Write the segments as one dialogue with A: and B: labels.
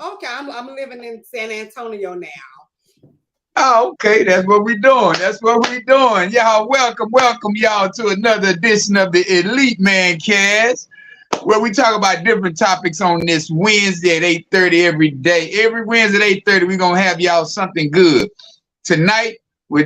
A: Okay, I'm living in San Antonio now.
B: Oh, okay. That's what we're doing. That's what we're doing. Y'all, welcome y'all to another edition of the Elite Mancast, where we talk about different topics on this Wednesday at 8:30 every day. Every Wednesday at 8:30, we're going to have y'all something good. Tonight, we're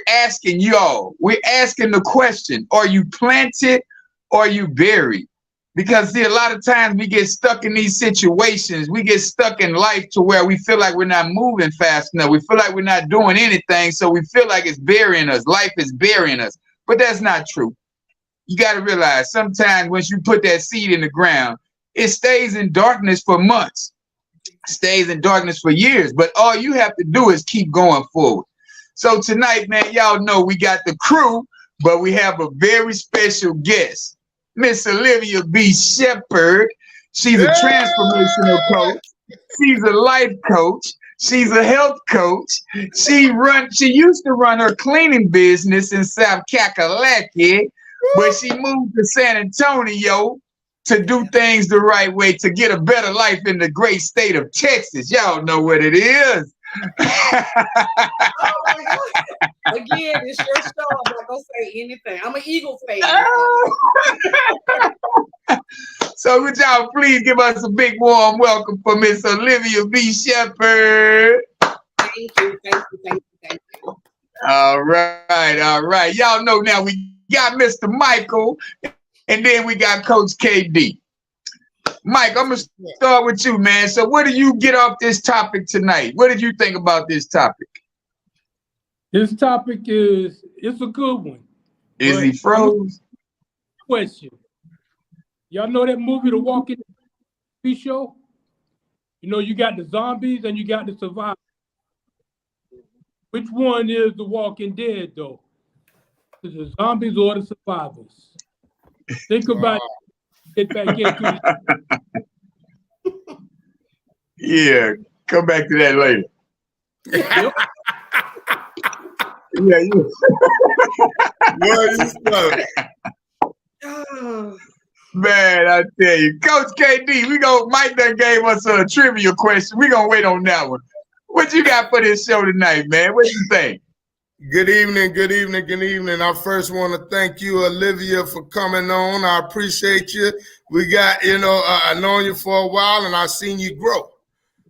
B: asking the question, are you planted or are you buried? Because see, a lot of times we get stuck in these situations. We get stuck in life to where we feel like we're not moving fast enough. We feel like we're not doing anything. So we feel like it's burying us. Life is burying us. But that's not true. You got to realize sometimes once you put that seed in the ground, it stays in darkness for months, stays in darkness for years. But all you have to do is keep going forward. So tonight, man, y'all know we got the crew, but we have a very special guest. Miss Olivia B. Shepherd. She's a transformational coach. She's a life coach. She's a health coach. She used to run her cleaning business in South Kakalaki, but she moved to San Antonio to do things the right way, to get a better life in the great state of Texas. Y'all know what it is.
A: Again, it's your show. I'm not gonna say anything. I'm an Eagles fan.
B: So would y'all please give us a big warm welcome for Miss Olivia B. Shepherd.
A: Thank you.
B: All right. Y'all know now we got Mr. Michael, and then we got Coach KD. Mike, I'm gonna start with you, man. So what do you get off this topic tonight? What did you think about this topic?
C: This topic it's a good one.
B: Is he froze?
C: Question. Y'all know that movie, The Walking Dead show? You know, you got the zombies and you got the survivors. Which one is The Walking Dead, though? Is the zombies or the survivors? Think about it. Get back into it.
B: Yeah, come back to that later.
C: Yep.
B: Man, I tell you, Coach KD, Mike done gave us a trivia question. We're gonna wait on that one. What you got for this show tonight, man? What you think?
D: Good evening. I first want to thank you, Olivia, for coming on. I appreciate you. We got, I've known you for a while, and I've seen you grow.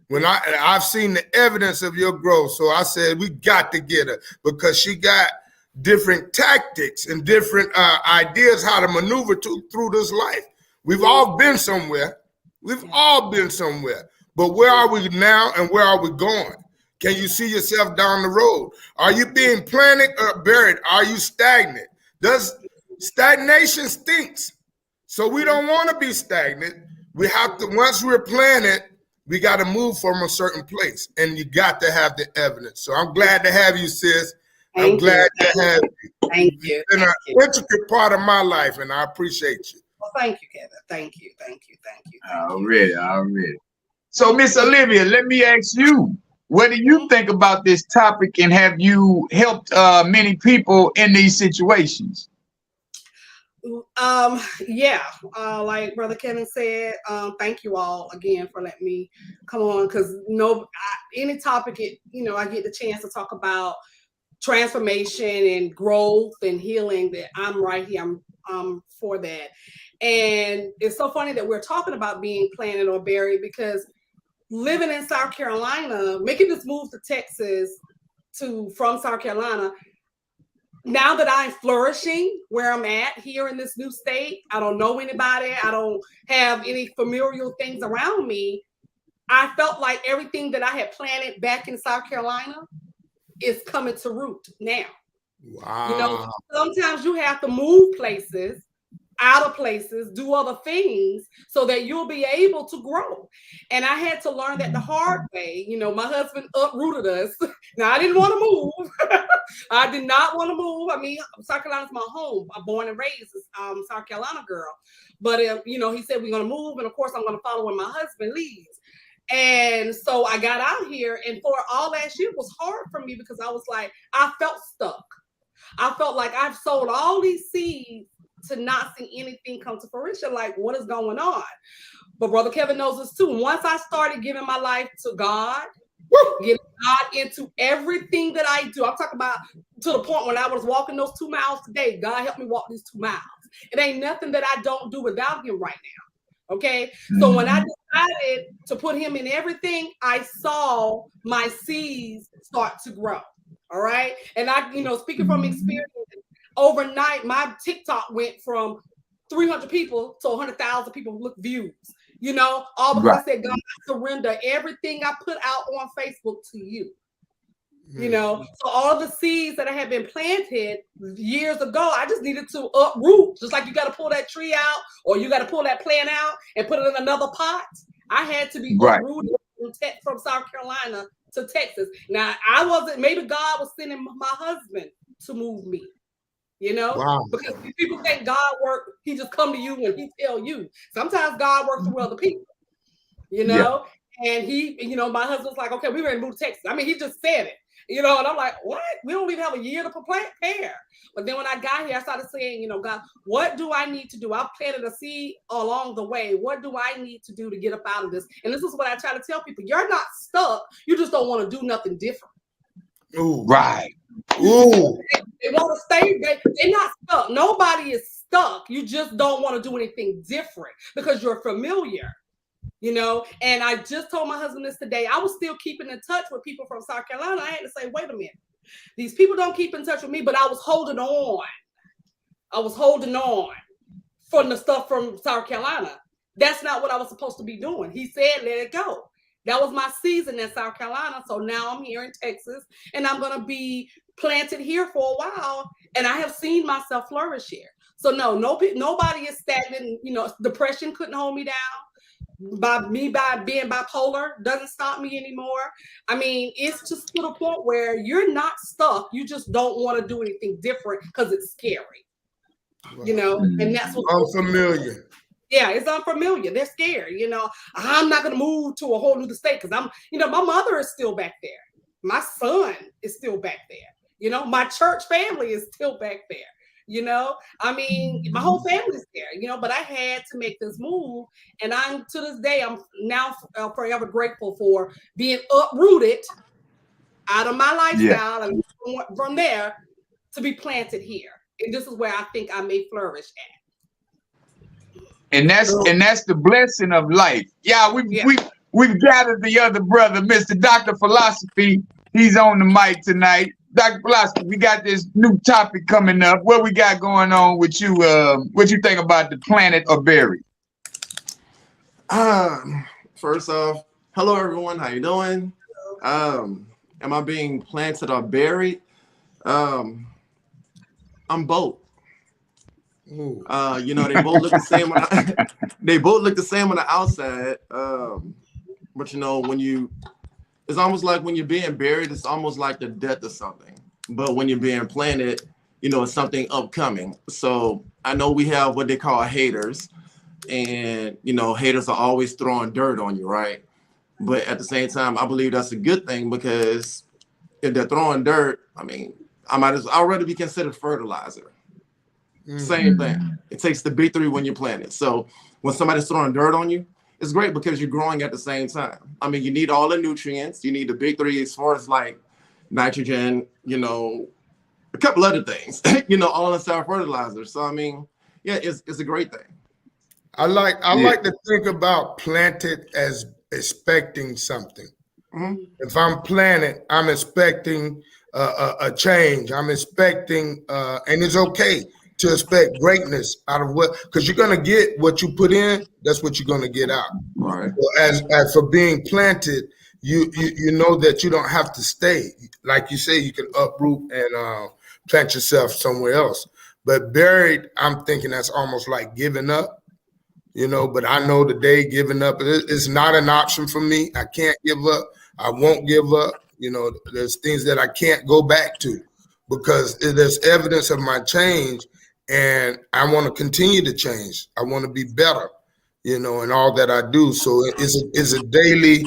D: When I've seen the evidence of your growth, so I said we got to get her because she got different tactics and different ideas how to maneuver through this life. We've all been somewhere. But where are we now and where are we going? Can you see yourself down the road? Are you being planted or buried? Are you stagnant? Stagnation stinks. So we don't want to be stagnant. We have to, once we're planted, we got to move from a certain place, and you got to have the evidence. So I'm glad to have you, sis. I'm glad to have you.
A: Thank you.
D: It's been an intricate part of my life, and I appreciate you.
A: Well, thank you, Kevin. Thank you.
B: Already. So, Miss Olivia, let me ask you, what do you think about this topic, and have you helped many people in these situations?
A: Like Brother Kevin said, thank you all again for letting me come on, because any topic, I get the chance to talk about transformation and growth and healing, that I'm right here. I'm for that. And it's so funny that we're talking about being planted or buried, because living in South Carolina, making this move to Texas from South Carolina, now that I'm flourishing where I'm at here in this new state, I don't know anybody, I don't have any familiar things around me. I felt like everything that I had planted back in South Carolina is coming to root now.
D: Wow.
A: Sometimes you have to move places, out of places, do other things so that you'll be able to grow. And I had to learn that the hard way. My husband uprooted us. Now, I didn't want to move. I did not want to move. I mean, South Carolina's my home. I'm born and raised South Carolina girl. But, he said, we're going to move. And of course, I'm going to follow when my husband leaves. And so I got out here, and for all last year, it was hard for me because I was like, I felt stuck. I felt like I've sowed all these seeds to not see anything come to fruition. Like, what is going on? But Brother Kevin knows this too. Once I started giving my life to God, getting God into everything that I do, I'm talking about to the point when I was walking those 2 miles today, God helped me walk these 2 miles. It ain't nothing that I don't do without him right now. Okay. So when I decided to put him in everything, I saw my seeds start to grow. All right. And I, speaking from experience, overnight, my TikTok went from 300 people to 100,000 people look views. All because I said, God, I surrender everything I put out on Facebook to you. So all the seeds that I had been planted years ago, I just needed to uproot. Just like you got to pull that tree out, or you got to pull that plant out and put it in another pot. I had to be uprooted from South Carolina to Texas. Now, I wasn't, maybe God was sending my husband to move me. Because people think God work, he just come to you and he tell you. Sometimes God works through other people, and he, my husband's like, okay, we're ready to move to Texas. I mean, he just said it, and I'm like, what? We don't even have a year to prepare. But then when I got here, I started saying, God, what do I need to do? I've planted a seed along the way. What do I need to do to get up out of this? And this is what I try to tell people. You're not stuck. You just don't want to do nothing different.
B: Ooh, right.
A: Ooh. They want to stay. They're not stuck. Nobody is stuck. You just don't want to do anything different because you're familiar, And I just told my husband this today. I was still keeping in touch with people from South Carolina. I had to say, wait a minute. These people don't keep in touch with me, but I was holding on. I was holding on from the stuff from South Carolina. That's not what I was supposed to be doing. He said, let it go. That was my season in South Carolina. So now I'm here in Texas and I'm going to be planted here for a while. And I have seen myself flourish here. So nobody is stagnant. Depression couldn't hold me down. By being bipolar doesn't stop me anymore. I mean, it's just to the point where you're not stuck. You just don't want to do anything different because it's scary. And that's what
D: unfamiliar.
A: Yeah, it's unfamiliar. They're scared. I'm not going to move to a whole new state because my mother is still back there. My son is still back there. My church family is still back there. I mean, my whole family's there, but I had to make this move. And to this day, I'm now forever grateful for being uprooted out of my lifestyle and from there to be planted here. And this is where I think I may flourish at.
B: And that's the blessing of life. Yeah, we've gathered the other brother, Mr. Dr. Philosophy. He's on the mic tonight. Dr. Philosophy, we got this new topic coming up. What we got going on with you? What you think about the planet or buried?
E: First off, hello everyone. How you doing? Am I being planted or buried? I'm both. They both look the same. They both look the same on the outside. But it's almost like when you're being buried, it's almost like the death of something. But when you're being planted, it's something upcoming. So I know we have what they call haters, and haters are always throwing dirt on you, right? But at the same time, I believe that's a good thing because if they're throwing dirt, I mean, I'd rather be considered fertilizer. Same thing. It takes the big three when you plant it. So when somebody's throwing dirt on you, it's great because you're growing at the same time. I mean, you need all the nutrients. You need the big three as far as like nitrogen, a couple other things, all inside fertilizer. So, I mean, yeah, it's a great thing.
D: I like to think about planted as expecting something. Mm-hmm. If I'm planted, I'm expecting a change. I'm expecting, and it's okay to expect greatness out of because you're going to get what you put in, that's what you're going to get out.
E: Right.
D: So as for being planted, you know that you don't have to stay. Like you say, you can uproot and plant yourself somewhere else. But buried, I'm thinking that's almost like giving up, but I know today giving up is not an option for me. I can't give up. I won't give up. There's things that I can't go back to because there's evidence of my change. And I want to continue to change. I want to be better, in all that I do. So it's a daily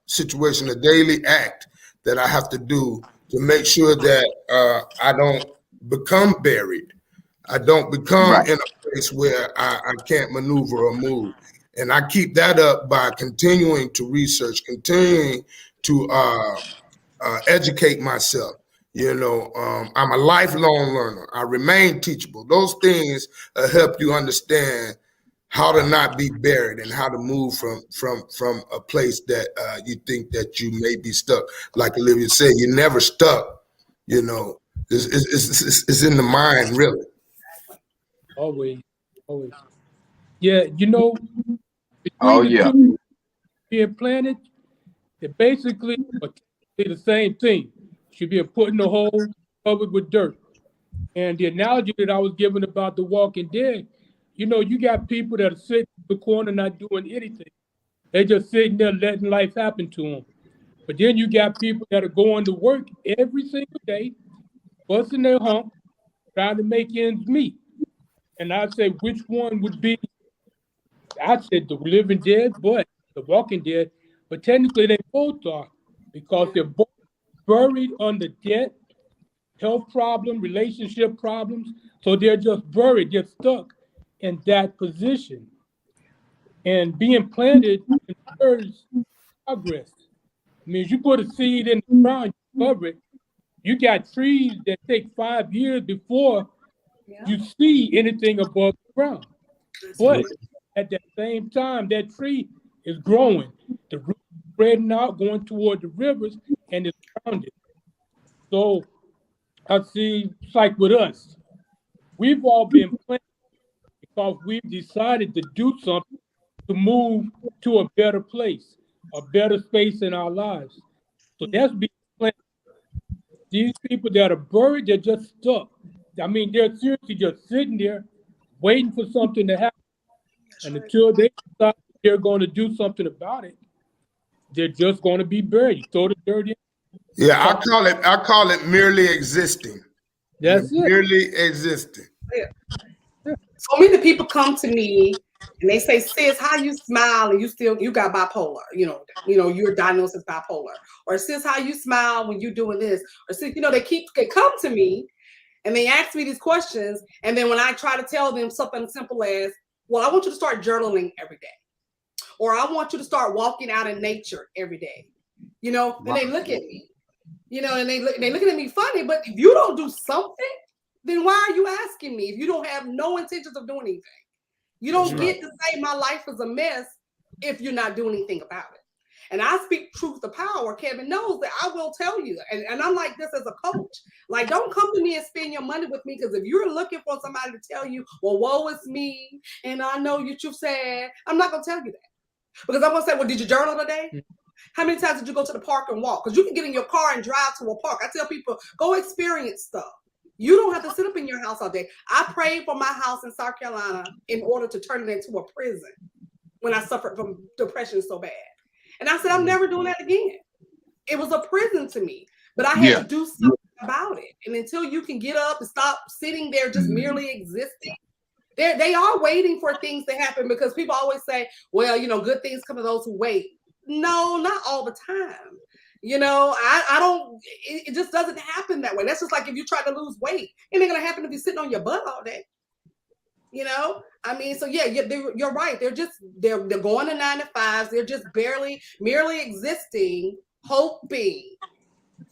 D: situation, a daily act that I have to do to make sure that I don't become buried. I don't become
B: Right.
D: in a place where I can't maneuver or move. And I keep that up by continuing to research, continuing to educate myself. You know, I'm a lifelong learner. I remain teachable. Those things help you understand how to not be buried and how to move from a place that you think that you may be stuck. Like Olivia said, you're never stuck. You know, it's in the mind, really.
C: Always, always. Yeah, you know,
B: Oh
C: between the
B: yeah.
C: two being planted, they're basically or technically the same thing. Should be put in a hole covered with dirt. And the analogy that I was given about The Walking Dead, you know, you got people that are sitting in the corner not doing anything. They're just sitting there letting life happen to them. But then you got people that are going to work every single day, busting their hump, trying to make ends meet. And I'd say which one would be, I said the living dead, but the walking dead. But technically they both are because they're both buried under debt, health problem, relationship problems. So they're just buried, they're stuck in that position. And being planted ensures progress. I mean, you put a seed in the ground, you cover it. You got trees that take 5 years before
A: Yeah.
C: you see anything above the ground.
A: That's
C: But
A: right.
C: at that same time, that tree is growing. The roots spreading out, going toward the rivers, and it's grounded. So I see it's like with us. We've all been planted because we've decided to do something to move to a better place, a better space in our lives. So that's being planted. These people that are buried, they're just stuck. I mean, they're seriously just sitting there waiting for something to happen. And until they decide they're going to do something about it, they're just going to be buried. You throw the dirt in.
D: Yeah, I call it merely existing. You're
C: That's it.
D: merely existing.
A: So many people come to me and they say, "Sis, how you smile and you got bipolar? You're diagnosed as bipolar." Or "Sis, how you smile when you're doing this?" Or "Sis, they come to me and they ask me these questions, and then when I try to tell them something simple as, "Well, I want you to start journaling every day," or "I want you to start walking out in nature every day," then they look at me, and they looking at me funny. But if you don't do something, then why are you asking me if you don't have no intentions of doing anything? You don't get to say my life is a mess if you're not doing anything about it. And I speak truth to power. Kevin knows that I will tell you. And I'm like this as a coach. Like, don't come to me and spend your money with me, because if you're looking for somebody to tell you, "Well, woe is me, and I know you're sad," I'm not going to tell you that. Because I'm going to say, "Well, did you journal today? How many times did you go to the park and walk?" Because you can get in your car and drive to a park. I tell people, go experience stuff. You don't have to sit up in your house all day. I prayed for my house in South Carolina in order to turn it into a prison when I suffered from depression so bad. And I said, I'm never doing that again. It was a prison to me, but I had to do something about it. And until you can get up and stop sitting there just merely existing, they are waiting for things to happen, because people always say, "Well, good things come to those who wait." No, not all the time. I don't, it just doesn't happen that way. That's just like if you try to lose weight. It ain't going to happen if you're sitting on your butt all day. I mean, so yeah, you're right. They're going to 9 to 5s. They're just merely existing, hoping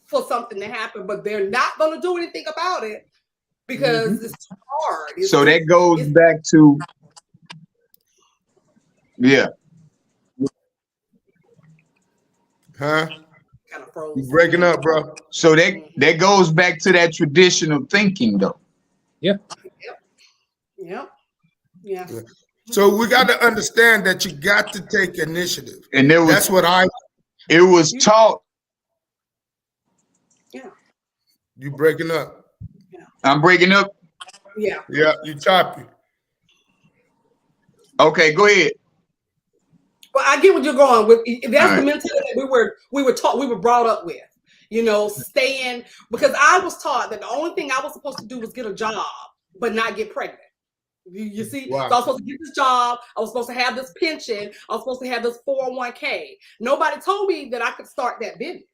A: for something to happen, but they're not going to do anything about it because it's too hard.
B: So that goes back to, yeah.
D: Huh?
A: Kind of froze.
D: You breaking up, bro.
B: So that goes back to that traditional thinking, though.
C: Yeah.
A: Yep. Yeah.
D: So we got to understand that you got to take initiative.
B: And
D: that's what
B: it was taught.
A: Yeah.
D: You breaking up.
A: Yeah.
B: I'm breaking up.
A: Yeah.
D: Yeah, you choppy.
B: Okay, go ahead.
A: Well, I get what you're going with. That's
B: All
A: the
B: right.
A: mentality we were taught, we were brought up with. Staying, because I was taught that the only thing I was supposed to do was get a job, but not get pregnant. You see,
D: Wow.
A: So I was supposed to get this job. I was supposed to have this pension. I was supposed to have this 401k. Nobody told me that I could start that business.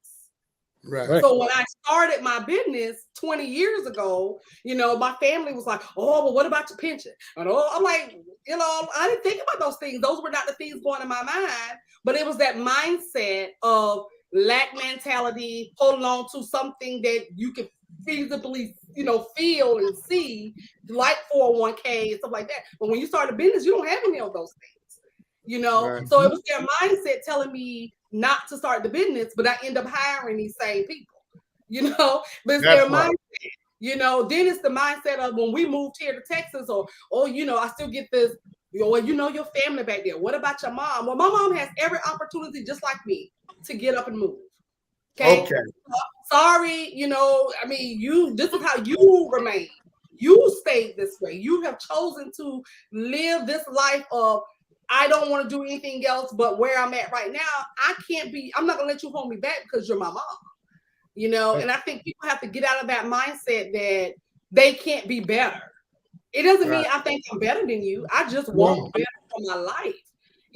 D: Right.
A: So when I started my business 20 years ago, my family was like, oh, well, what about your pension? And I'm like, I didn't think about those things. Those were not the things going in my mind, but it was that mindset of lack mentality, holding on to something that you can feasibly, feel and see, like 401k and stuff like that. But when you start a business, you don't have any of those things,
D: Right.
A: So it was their mindset telling me not to start the business, but I end up hiring these same people, but it's their mindset. Then it's the mindset of when we moved here to Texas, or I still get this, well, your family back there. What about your mom? Well, my mom has every opportunity, just like me, to get up and move. Okay. Sorry, this is how you remain. You stayed this way. You have chosen to live this life of, I don't want to do anything else but where I'm at right now. I'm not gonna let you hold me back because you're my mom. And I think people have to get out of that mindset that they can't be better. It doesn't mean I think I'm better than you. I just want better for my life.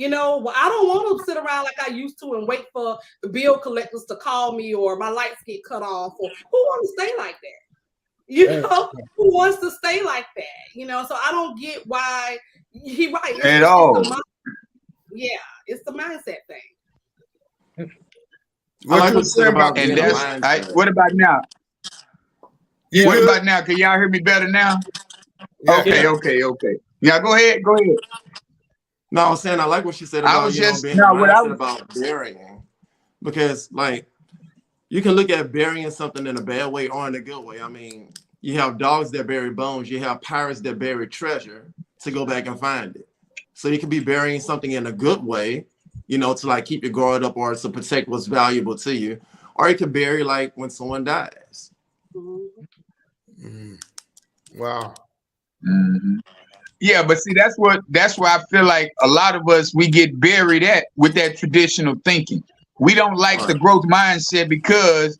A: I don't want to sit around like I used to and wait for the bill collectors to call me or my lights get cut off, or who wants to stay like that? Who wants to stay like that? So I don't get why he right.
B: At all.
A: It's the mindset thing.
D: What you say about
B: and that's what about now?
C: Yeah.
B: What about now? Can y'all hear me better now?
D: Yeah.
B: Okay. Yeah, go ahead.
E: No, I was saying I like what she said about about burying, because like you can look at burying something in a bad way or in a good way. I mean, you have dogs that bury bones, you have pirates that bury treasure to go back and find it. So you can be burying something in a good way, to like keep your guard up or to protect what's valuable to you, or you can bury like when someone dies.
D: Mm-hmm. Wow.
B: Mm-hmm. Yeah, but see, that's why I feel like a lot of us, we get buried with that traditional thinking. We don't like the growth mindset because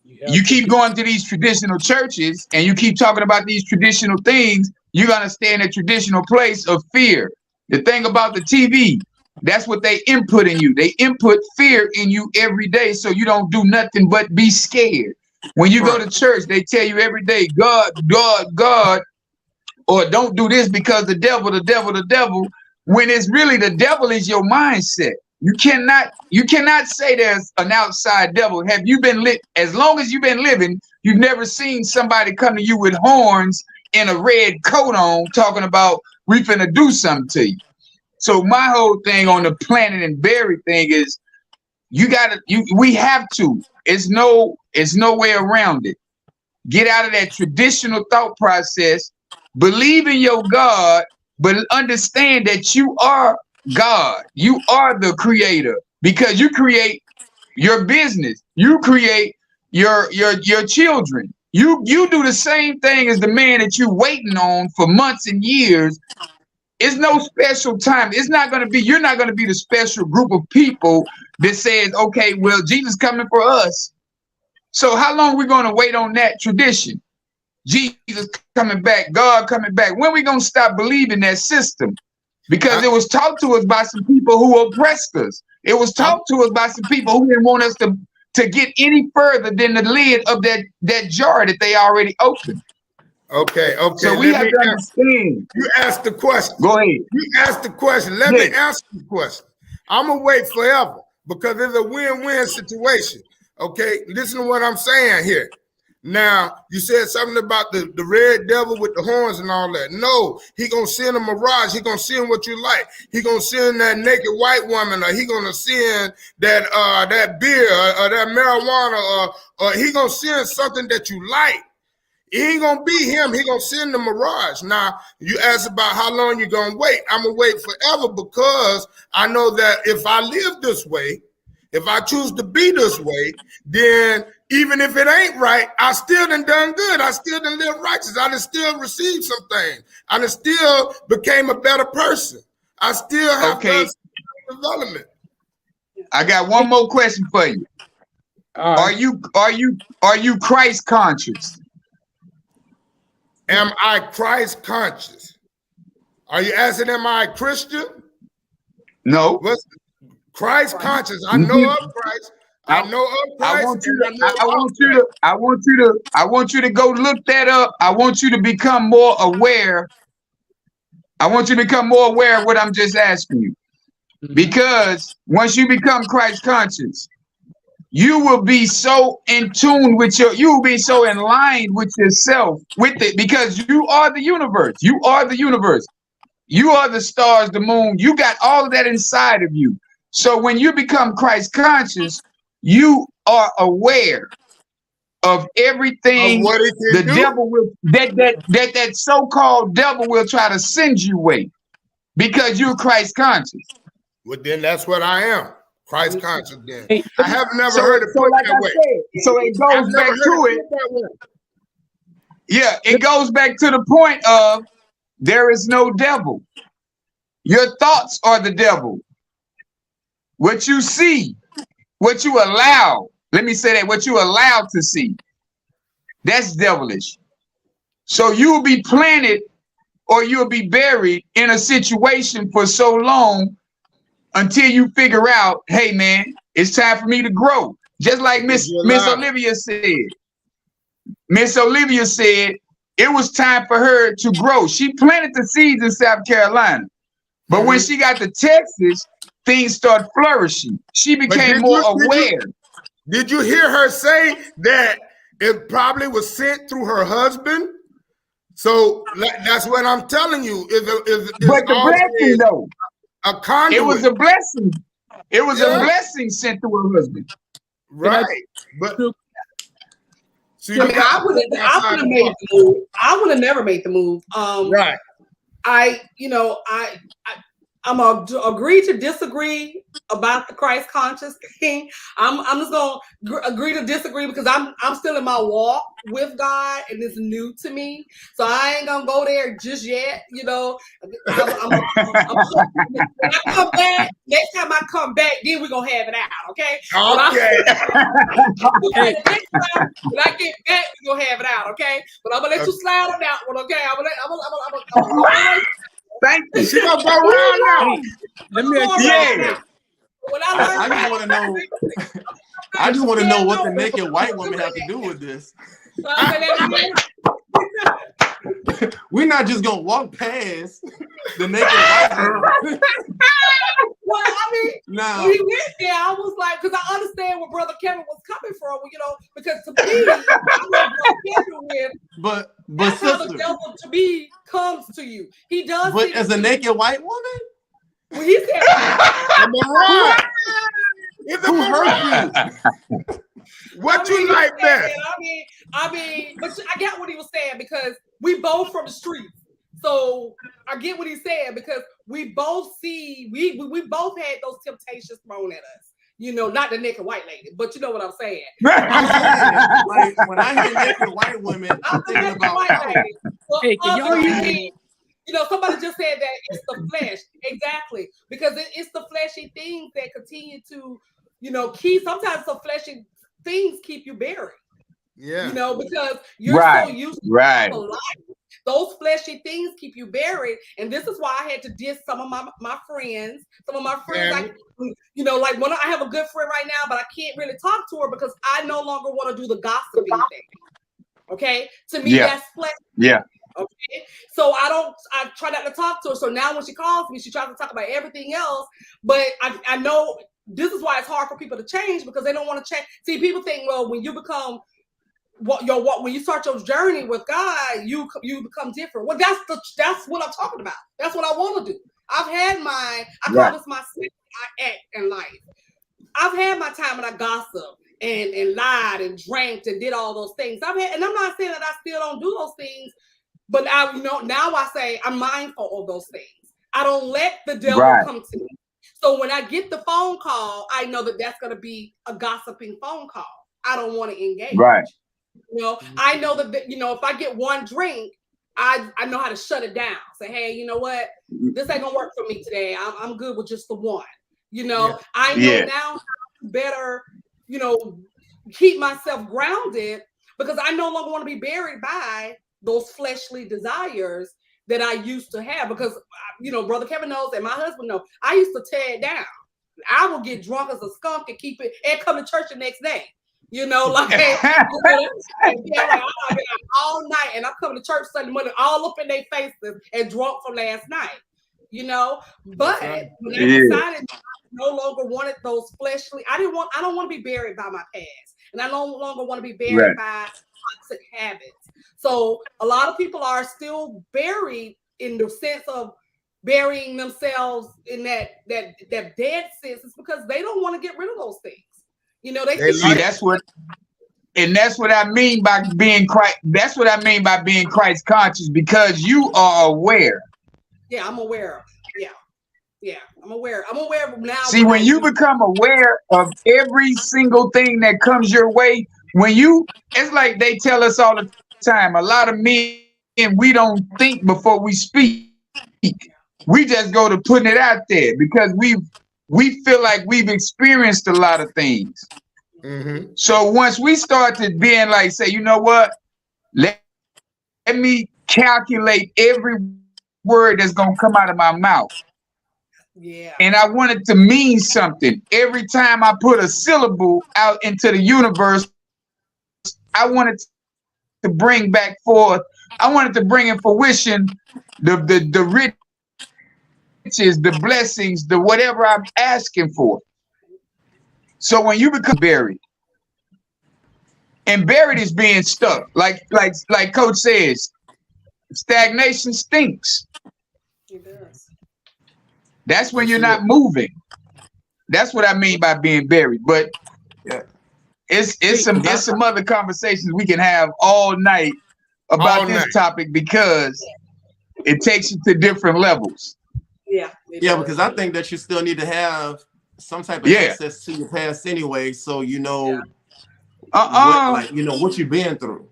B: you keep going to these traditional churches and you keep talking about these traditional things. You're going to stay in a traditional place of fear. The thing about the TV, that's what they input in you. They input fear in you every day, so you don't do nothing but be scared. When you go to church, they tell you every day, God, or don't do this because the devil, when it's really the devil is your mindset. You cannot say there's an outside devil. Have you been lit? As long as you've been living, you've never seen somebody come to you with horns and a red coat on talking about we finna do something to you. So my whole thing on the planet and bury thing is we have to. It's no way around it. Get out of that traditional thought process. Believe in your God, but understand that you are God. You are the creator, because you create your business. You create your children. You do the same thing as the man that you're waiting on for months and years. It's no special time. You're not going to be the special group of people that says, okay, well, Jesus coming for us. So how long are we going to wait on that tradition? Jesus coming back, God coming back. When are we going to stop believing that system? Because it was taught to us by some people who oppressed us. It was taught to us by some people who didn't want us to get any further than the lid of that jar that they already opened.
D: Okay.
B: So we have to understand.
D: You asked the question.
B: Go ahead.
D: You asked the question. Let me answer the question. I'm going to wait forever because it's a win-win situation. Okay, listen to what I'm saying here. Now, you said something about the red devil with the horns and all that. No, he going to send a mirage. He going to send what you like. He going to send that naked white woman, or he going to send that beer or that marijuana, or he going to send something that you like. He ain't going to be him. He going to send the mirage. Now, you asked about how long you're going to wait. I'm going to wait forever because I know that if I live this way, if I choose to be this way, then even if it ain't right, I still done good. I still done live righteous. I done still received some things. I done still became a better person. I still have done development.
B: I got one more question for you. Are you Christ conscious?
D: Am I Christ conscious? Are you asking, am I a Christian?
B: No.
D: What's Christ conscious? I know of Christ. I know of Christ.
B: I want you to go look that up. I want you to become more aware. I want you to become more aware of what I'm just asking you. Because once you become Christ conscious, you will be so in tune with you will be so in line with yourself, with it, because you are the universe. You are the universe. You are the stars, the moon. You got all of that inside of you. So when you become Christ conscious, you are aware of everything
D: Of what it can
B: the
D: do?
B: devil will that so-called devil will try to send you away, because you're Christ conscious.
D: Well, then that's what I am. Christ conscious then.
C: Hey,
D: I have never heard it put
B: like
D: that
B: I
D: way.
B: said, so it
D: I've
B: goes
D: never
B: back
D: heard
B: to it.
D: put that way.
B: Yeah, it goes back to the point of there is no devil. Your thoughts are the devil. What you see, what you allow, let me say that, what you allow to see, that's devilish. So you will be planted or you'll be buried in a situation for so long until you figure out, hey man, it's time for me to grow. Just like Miss Olivia said. Miss Olivia said it was time for her to grow. She planted the seeds in South Carolina. But when she got to Texas, things started flourishing. She became more aware.
D: Did you hear her say that it probably was sent through her husband? So that's what I'm telling you.
B: But the blessing, though,
D: a conduit.
B: it was a blessing. It was a blessing sent to her husband.
D: Right. But
A: I mean, I would have made the move. I would have never made the move.
D: Right.
A: I'm agree to disagree about the Christ conscious thing. I'm just gonna agree to disagree because I'm still in my walk with God and it's new to me. So I ain't gonna go there just yet. You know, when I come back, next time I come back, then we're gonna have it out. Okay.
D: Okay.
A: Next time when I get back, we're gonna have it out. Okay. But I'm gonna let you slide on that one. Okay. I'm gonna
B: Thank you.
D: She gonna go around now.
C: Hey, let me ask you.
E: I just want to know what the naked white woman have to do with this. We're not just gonna walk past the naked white woman.
A: Well, I mean,
E: no.
A: When he went there, I was like, because I understand where Brother Kevin was coming from, you know, because to me, I know Brother Kevin with,
E: but
A: that's
E: sister,
A: how the devil to me comes to you. He does.
E: But as a naked white woman,
A: when he said,
D: who hurt you? What you like that?
A: I mean, but I get what he was saying because we both from the streets. So I get what he's saying because we both see, we both had those temptations thrown at us. You know, not the naked white lady, but you know what I'm saying.
E: Like when I hear naked white women, I'm thinking about white lady.
A: Well, hey, can y'all hear me? You know, somebody just said that it's the flesh. Exactly. Because it's the fleshy things that continue to, you know, sometimes the fleshy things keep you buried. Yeah. You know, because you're so used to life. Those fleshy things keep you buried. And this is why I had to diss some of my friends. Some of my friends, like, you know, like I have a good friend right now, but I can't really talk to her because I no longer want to do the gossiping thing. Okay. To me, that's fleshy.
B: Yeah.
A: Okay. So I try not to talk to her. So now when she calls me, she tries to talk about everything else. But I know this is why it's hard for people to change because they don't want to change. See, people think, well, when you become when you start your journey with God, you become different. Well, that's what I'm talking about. That's what I want to do. I've had I call this my act in life. I've had my time when I gossiped and lied and drank and did all those things. And I'm not saying that I still don't do those things, but now I say I'm mindful of those things. I don't let the devil come to me. So when I get the phone call, I know that that's going to be a gossiping phone call. I don't want to engage.
B: Right.
A: You know, I know that, you know, if I get one drink, I know how to shut it down. Say, hey, you know what? This ain't gonna work for me today. I'm good with just the one. You know, I know now how to better, you know, keep myself grounded because I no longer want to be buried by those fleshly desires that I used to have. Because, you know, Brother Kevin knows and my husband knows, I used to tear it down. I will get drunk as a skunk and keep it and come to church the next day. You know, like, yeah, like I've been out all night and I'm coming to church Sunday morning all up in their faces and drunk from last night. You know, but when I decided I no longer wanted those fleshly, I don't want to be buried by my past, and I no longer want to be buried by toxic habits. So a lot of people are still buried in the sense of burying themselves in that dead sense. It's because they don't want to get rid of those things. You know, they
B: see that's what I mean by being Christ. That's what I mean by being Christ conscious, because you are aware.
A: Yeah, I'm aware. Yeah, I'm aware. I'm aware of now.
B: See, when you become aware of every single thing that comes your way, it's like they tell us all the time. A lot of men, we don't think before we speak. We just go to putting it out there because we feel like we've experienced a lot of things.
D: Mm-hmm.
B: So once we start to being like, say, you know what, let me calculate every word that's gonna come out of my mouth.
A: Yeah.
B: And I want it to mean something. Every time I put a syllable out into the universe, I want it to bring back forth. I want it to bring in fruition the riches, the blessings, the whatever I'm asking for. So when you become buried, and buried is being stuck, like Coach says, stagnation stinks.
A: It does.
B: That's when you're not moving. That's what I mean by being buried. But
E: yeah,
B: it's some other conversations we can have all night about this topic, because it takes you to different levels.
A: Yeah.
E: Yeah, because I think that you still need to have some type of access to your past anyway, so you know what you've been through.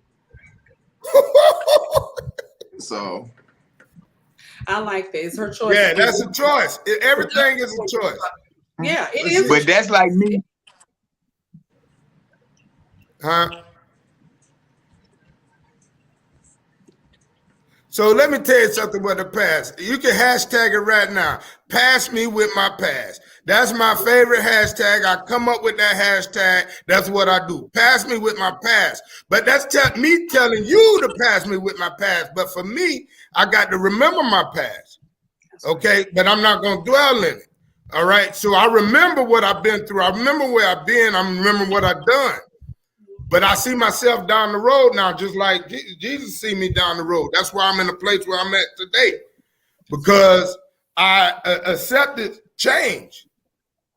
E: So
A: I like that. It's her choice.
D: Yeah, that's a choice. Everything is a choice.
A: Yeah, it is.
B: But that's like me.
D: Huh? So let me tell you something about the past. You can hashtag it right now. Pass me with my past. That's my favorite hashtag. I come up with that hashtag. That's what I do. Pass me with my past. But that's me telling you to pass me with my past. But for me, I got to remember my past. Okay? But I'm not going to dwell in it. All right? So I remember what I've been through. I remember where I've been. I remember what I've done. But I see myself down the road now, just like Jesus see me down the road. That's why I'm in the place where I'm at today, because I accepted change.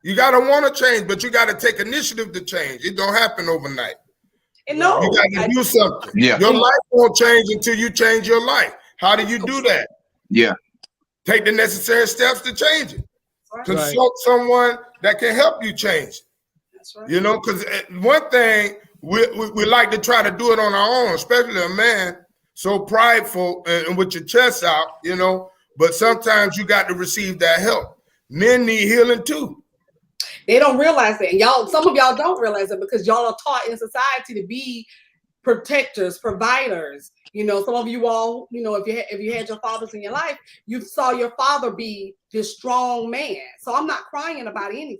D: You got to want to change, but you got to take initiative to change. It don't happen overnight.
A: And no,
D: you got to do something.
B: Yeah.
D: Your life won't change until you change your life. How do you do that?
B: Yeah.
D: Take the necessary steps to change it.
A: Right.
D: Consult someone that can help you change it.
A: That's right.
D: You know, because one thing, we like to try to do it on our own, especially a man so prideful and with your chest out, you know, but sometimes you got to receive that help. Men need healing too.
A: They don't realize that. And some of y'all don't realize it because y'all are taught in society to be protectors, providers. You know, some of you all, you know, if you had your fathers in your life, you saw your father be this strong man. So I'm not crying about anything.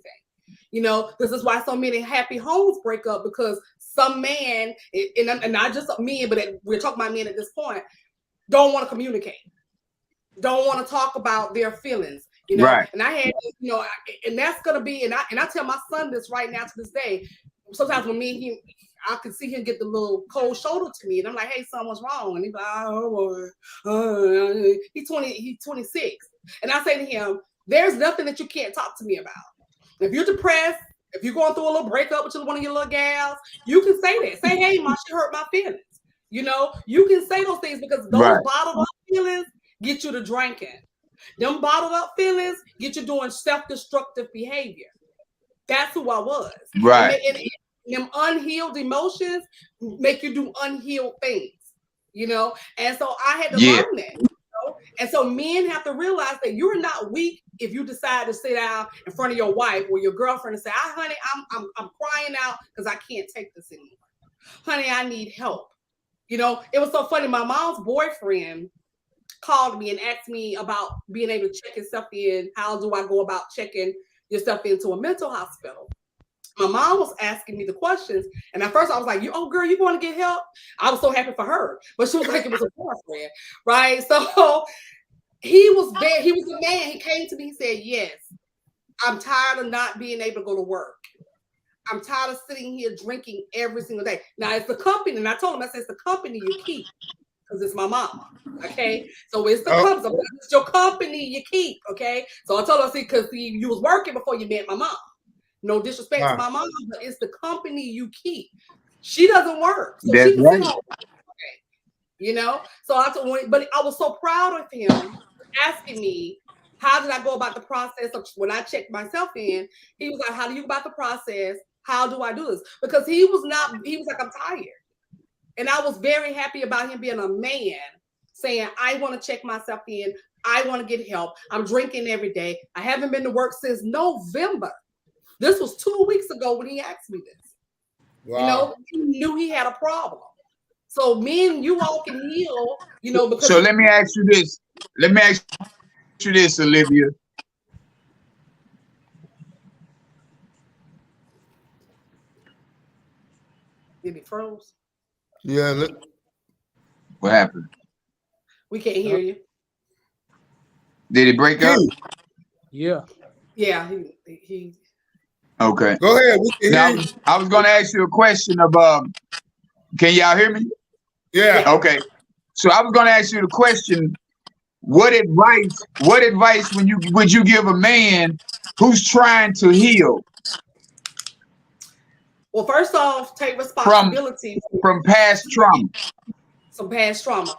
A: You know, this is why so many happy homes break up, because some man, and not just men, but we're talking about men at this point, don't want to communicate, don't want to talk about their feelings, you know. Right. And I had, you know, and that's gonna be, and I tell my son this right now to this day. Sometimes when me and him, I can see him get the little cold shoulder to me, and I'm like, "Hey, son, what's wrong?" And he's like, he's 26, and I say to him, "There's nothing that you can't talk to me about. If you're depressed, if you're going through a little breakup with one of your little gals, you can say that. Say, hey, my shit hurt my feelings. You know, you can say those things, because those bottled up feelings get you to drinking. Them bottled up feelings get you doing self-destructive behavior. That's who I was.
B: Right.
A: And them unhealed emotions make you do unhealed things, you know? And so I had to learn that. You know? And so men have to realize that you're not weak if you decide to sit down in front of your wife or your girlfriend and say, honey, I'm crying out because I can't take this anymore. Honey, I need help. You know, it was so funny. My mom's boyfriend called me and asked me about being able to check himself in. How do I go about checking, yourself into a mental hospital. My mom was asking me the questions, and at first I was like, "Oh, girl, you want to get help?" I was so happy for her, but she was like, "It was a boyfriend, right?" So he was there. He was a man. He came to me. He said, "Yes, I'm tired of not being able to go to work. I'm tired of sitting here drinking every single day." Now it's the company, and I told him, I said, "It's the company you keep, because it's my mama." Okay, so it's the company. So it's your company you keep. Okay, so I told him, "See, because you was working before you met my mom. No disrespect to my mom, but it's the company you keep. She doesn't work, so
B: That's
A: she can
B: right.
A: sit home, you know." So I told him, but I was so proud of him asking me, how did I go about the process of when I checked myself in? He was like, "How do you go about the process? How do I do this?" Because he was like, "I'm tired." And I was very happy about him being a man saying, "I want to check myself in. I want to get help. I'm drinking every day. I haven't been to work since November." This was 2 weeks ago when he asked me this.
D: Wow.
A: You know, he knew he had a problem. So me and you all can heal, you know, because.
B: So let me ask you this. Let me ask you this, Olivia.
A: Did he froze?
D: Yeah. Look.
B: What happened?
A: We can't hear you.
B: Did it break up?
C: Yeah.
A: Yeah, he.
B: Okay.
D: Go ahead. We can
B: Now,
D: hear you.
B: I was going to ask you a question of, can y'all hear me?
D: Yeah.
B: Okay. So I was going to ask you the question, what advice would you give a man who's trying to heal
A: Well, first off, take responsibility
B: from past trauma?
A: Some past trauma.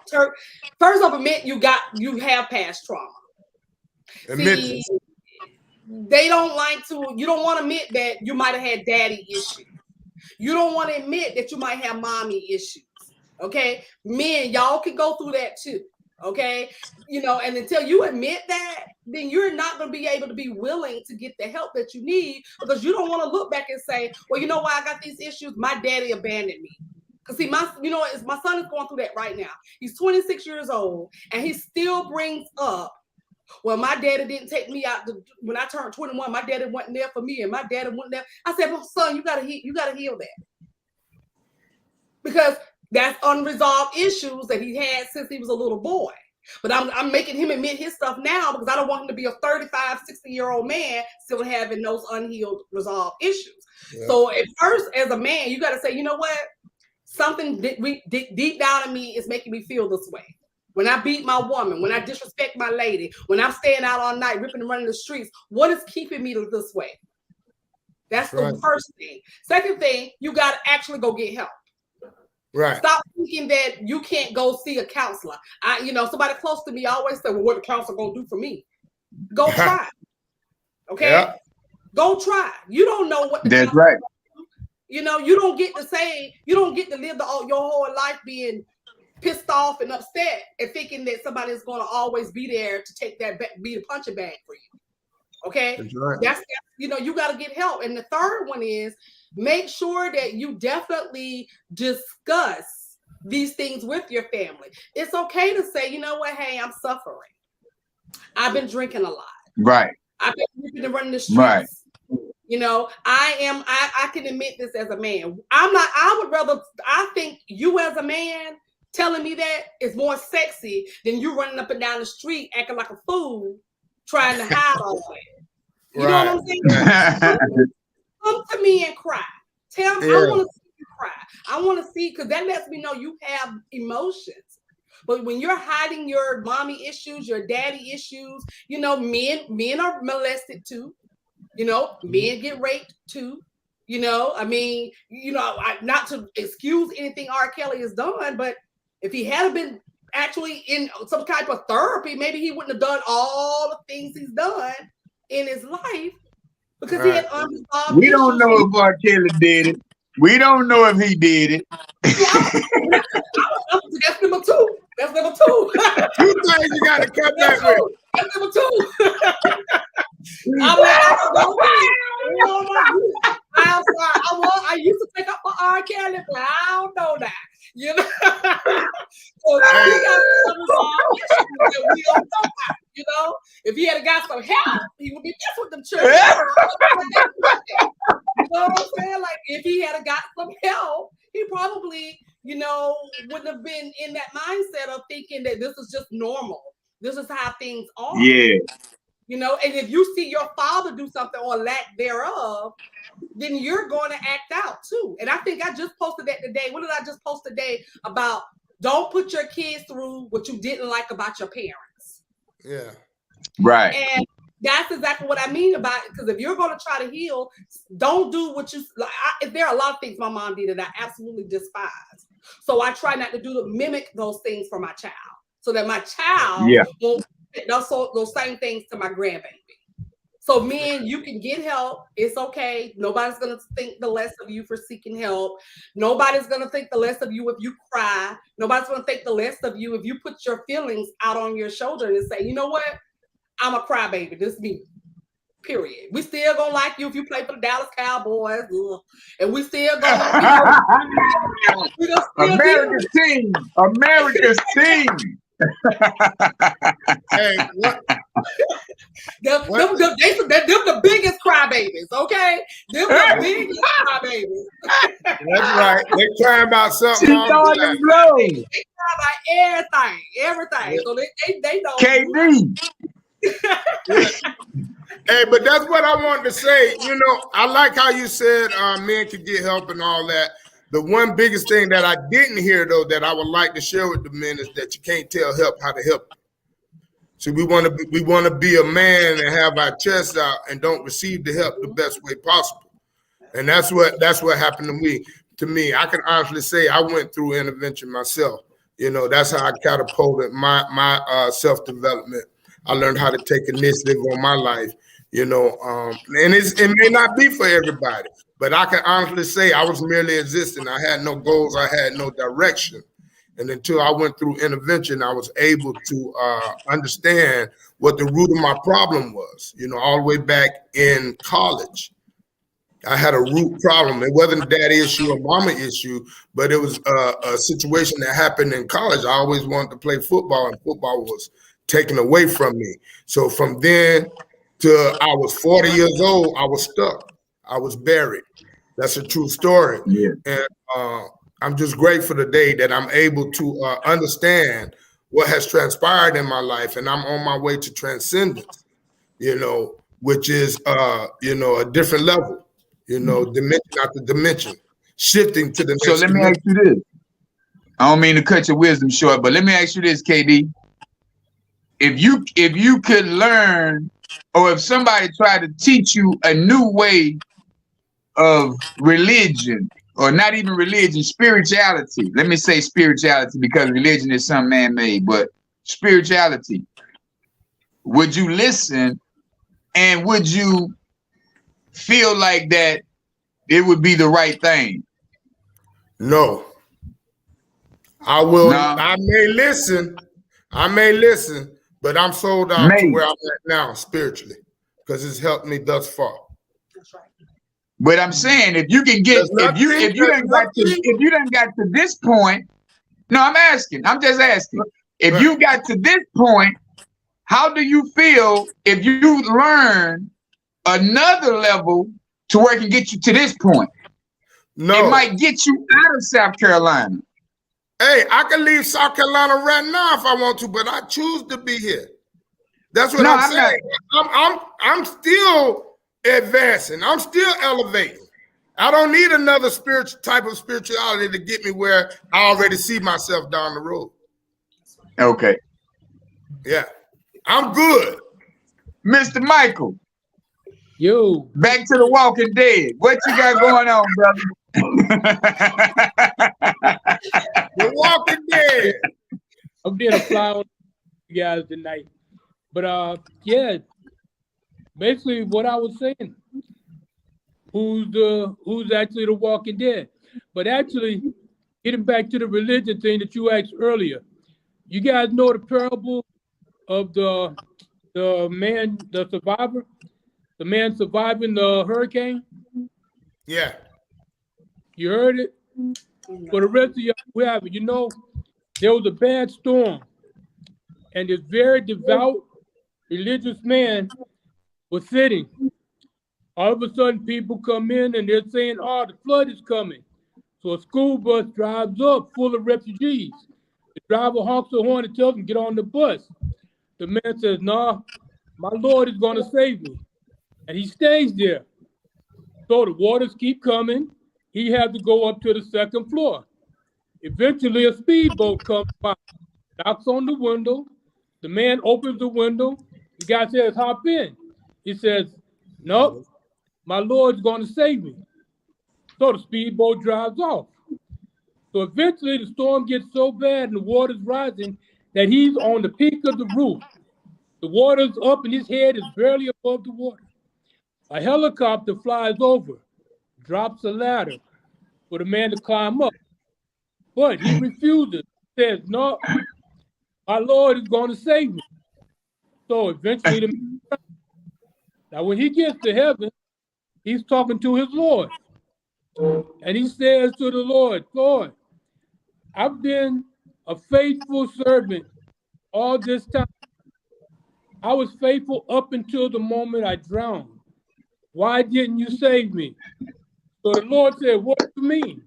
A: First off, admit you have past trauma. See, they don't like to, you don't want to admit that you might have had daddy issues. You don't want to admit that you might have mommy issues. Okay. Men, y'all can go through that too. Okay. You know, and until you admit that, then you're not going to be able to be willing to get the help that you need, because you don't want to look back and say, "Well, you know why I got these issues? My daddy abandoned me." Because see, my son is going through that right now. He's 26 years old, and he still brings up, "Well, my daddy didn't take me out when I turned 21. My daddy wasn't there for me, and my daddy wasn't there." I said, "Well, son, you gotta heal that, because that's unresolved issues that he had since he was a little boy." But I'm making him admit his stuff now, because I don't want him to be a 35, 60-year-old man still having those unhealed, resolved issues. Yeah. So at first, as a man, you got to say, "You know what? Something deep down in me is making me feel this way. When I beat my woman, when I disrespect my lady, when I'm staying out all night, ripping and running the streets, what is keeping me this way?" That's the first thing. Second thing, you got to actually go get help. Right. Stop thinking that you can't go see a counselor. Somebody close to me always say, "Well, what the counselor gonna do for me?" Go try. Okay. Yeah. Go try. You don't know what.
B: That's right.
A: You don't get to live your whole life being pissed off and upset and thinking that somebody is going to always be there to take that be the punching bag for you. Okay. That's right. That's you got to get help. And the third one is, make sure that you definitely discuss these things with your family. It's okay to say, "You know what? Hey, I'm suffering. I've been drinking a lot.
B: Right.
A: I've been ripping and running the streets.
B: Right.
A: I can admit this as a man. I think you as a man telling me that is more sexy than you running up and down the street acting like a fool, trying to hide all of it. You know what I'm saying? Come to me and cry. Tell me, I want to see you cry. I want to see, because that lets me know you have emotions. But when you're hiding your mommy issues, your daddy issues, men are molested too. Men get raped too. Not to excuse anything R. Kelly has done, but if he had been actually in some type of therapy, maybe he wouldn't have done all the things he's done in his life, because he had unresolved
B: We don't know if R. Kelly did it. We don't know if he did it.
A: That's number two. That's number two.
D: Two things you got to come back with.
A: That's number two. I'm sorry. I used to take up for R. Kelly, but I don't know that. So we got some resolved issues that we don't know about. If he had got some help, he would be messing with them children. if he had got some help, he probably, you know, wouldn't have been in that mindset of thinking that this is just normal. This is how things are.
B: Yeah.
A: You know, and if you see your father do something or lack thereof, then you're going to act out too. And I think I just posted that today. What did I just post today about? Don't put your kids through what you didn't like about your parents.
D: Yeah.
B: Right.
A: And that's exactly what I mean about it. Because if you're going to try to heal, don't do what you like. There are a lot of things my mom did that I absolutely despise. So I try not to mimic those things for my child, so that my child won't those same things to my grandbaby. So men, you can get help. It's okay. Nobody's going to think the less of you for seeking help. Nobody's going to think the less of you if you cry. Nobody's going to think the less of you if you put your feelings out on your shoulder and say, you know what? I'm a crybaby. This is me. Period. We still going to like you if you play for the Dallas Cowboys. Ugh. And we still going to, you know,
B: America's team. America's team.
D: Hey,
A: Them the biggest crybabies, okay? Them the biggest crybabies.
D: that's right. They crying about something.
B: She throwing them blows.
A: They cry about everything. So they know.
B: KD.
D: Hey, but that's what I wanted to say. You know, I like how you said men could get help and all that. The one biggest thing that I didn't hear, though, that I would like to share with the men is that you can't tell help how to help. So we want to be a man and have our chest out and don't receive the help the best way possible. And that's what happened to me. To me, I can honestly say I went through intervention myself. You know, that's how I catapulted my self-development. I learned how to take initiative on my life. You know, and it may not be for everybody. But I can honestly say I was merely existing. I had no goals. I had no direction. And until I went through intervention, I was able to understand what the root of my problem was, you know, all the way back in college. I had a root problem. It wasn't a daddy issue or mama issue, but it was a situation that happened in college. I always wanted to play football, and football was taken away from me. So from then to I was 40 years old, I was stuck. I was buried. That's a true story.
B: Yeah.
D: And I'm just grateful today that I'm able to understand what has transpired in my life, and I'm on my way to transcendence, you know, which is, you know, a different level, you know, dimension after dimension, shifting to the next.
B: So let me ask you this. I don't mean to cut your wisdom short, but let me ask you this, KD. If you could learn, or if somebody tried to teach you a new way of religion, or not even religion, spirituality. Let me say spirituality, because religion is something man-made, but spirituality. Would you listen, and would you feel like that it would be the right thing?
D: No. I will.
B: No.
D: I may listen, but I'm sold out to where I'm at now spiritually, because it's helped me thus far.
A: That's right.
B: But I'm saying, if you can get, if you done got to this point, no, I'm just asking. If you got to this point, how do you feel if you learn another level to where it can get you to this point?
D: No.
B: It might get you out of South Carolina.
D: Hey, I can leave South Carolina right now if I want to, but I choose to be here. That's what I'm saying. I'm still advancing. I'm still elevating. I don't need another type of spirituality to get me where I already see myself down the road.
B: Okay.
D: Yeah. I'm good.
B: Mr. Michael.
C: Yo.
B: Back to the Walking Dead. What you got going on, brother?
D: The Walking Dead.
C: I'm being a fly on you guys tonight. But yeah, basically what I was saying. Who's actually the Walking Dead? But actually, getting back to the religion thing that you asked earlier, you guys know the parable of the man, the survivor, the man surviving the hurricane?
D: Yeah.
C: You heard it? For the rest of you who haven't, you know, there was a bad storm, and this very devout religious man was sitting All of a sudden, people come in and they're saying, "Oh, the flood is coming." So a school bus drives up full of refugees. The driver honks the horn and tells them, "Get on the bus." The man says, "Nah, my Lord is going to save me." And he stays there. So the waters keep coming. He had to go up to the second floor. Eventually, a speedboat comes by, knocks on the window. The man opens the window. The guy says, "Hop in." He says, "Nope, my Lord's going to save me." So the speedboat drives off. So eventually, the storm gets so bad and the water's rising that he's on the peak of the roof. The water's up and his head is barely above the water. A helicopter flies over, drops a ladder for the man to climb up. But he refuses, says, "No, my Lord is going to save me." So eventually, now when he gets to heaven, he's talking to his Lord. And he says to the Lord, "Lord, I've been a faithful servant all this time. I was faithful up until the moment I drowned. Why didn't you save me?" So the Lord said, "What do you mean?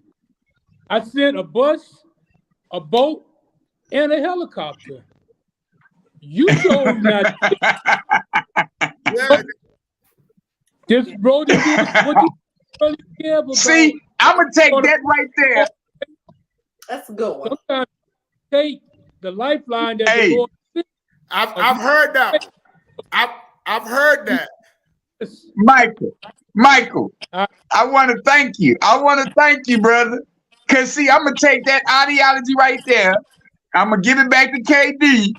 C: I sent a bus, a boat, and a helicopter. You chose not to."
D: Yeah.
C: This road is what you really care about.
B: See, I'm gonna take that right there.
A: That's a good one.
C: Sometimes take the lifeline that
B: Hey.
C: the Lord sent.
D: I've heard that. I've heard that.
B: Michael, I want to thank you. I want to thank you, brother. Cause see, I'm gonna take that ideology right there. I'm gonna give it back to KD.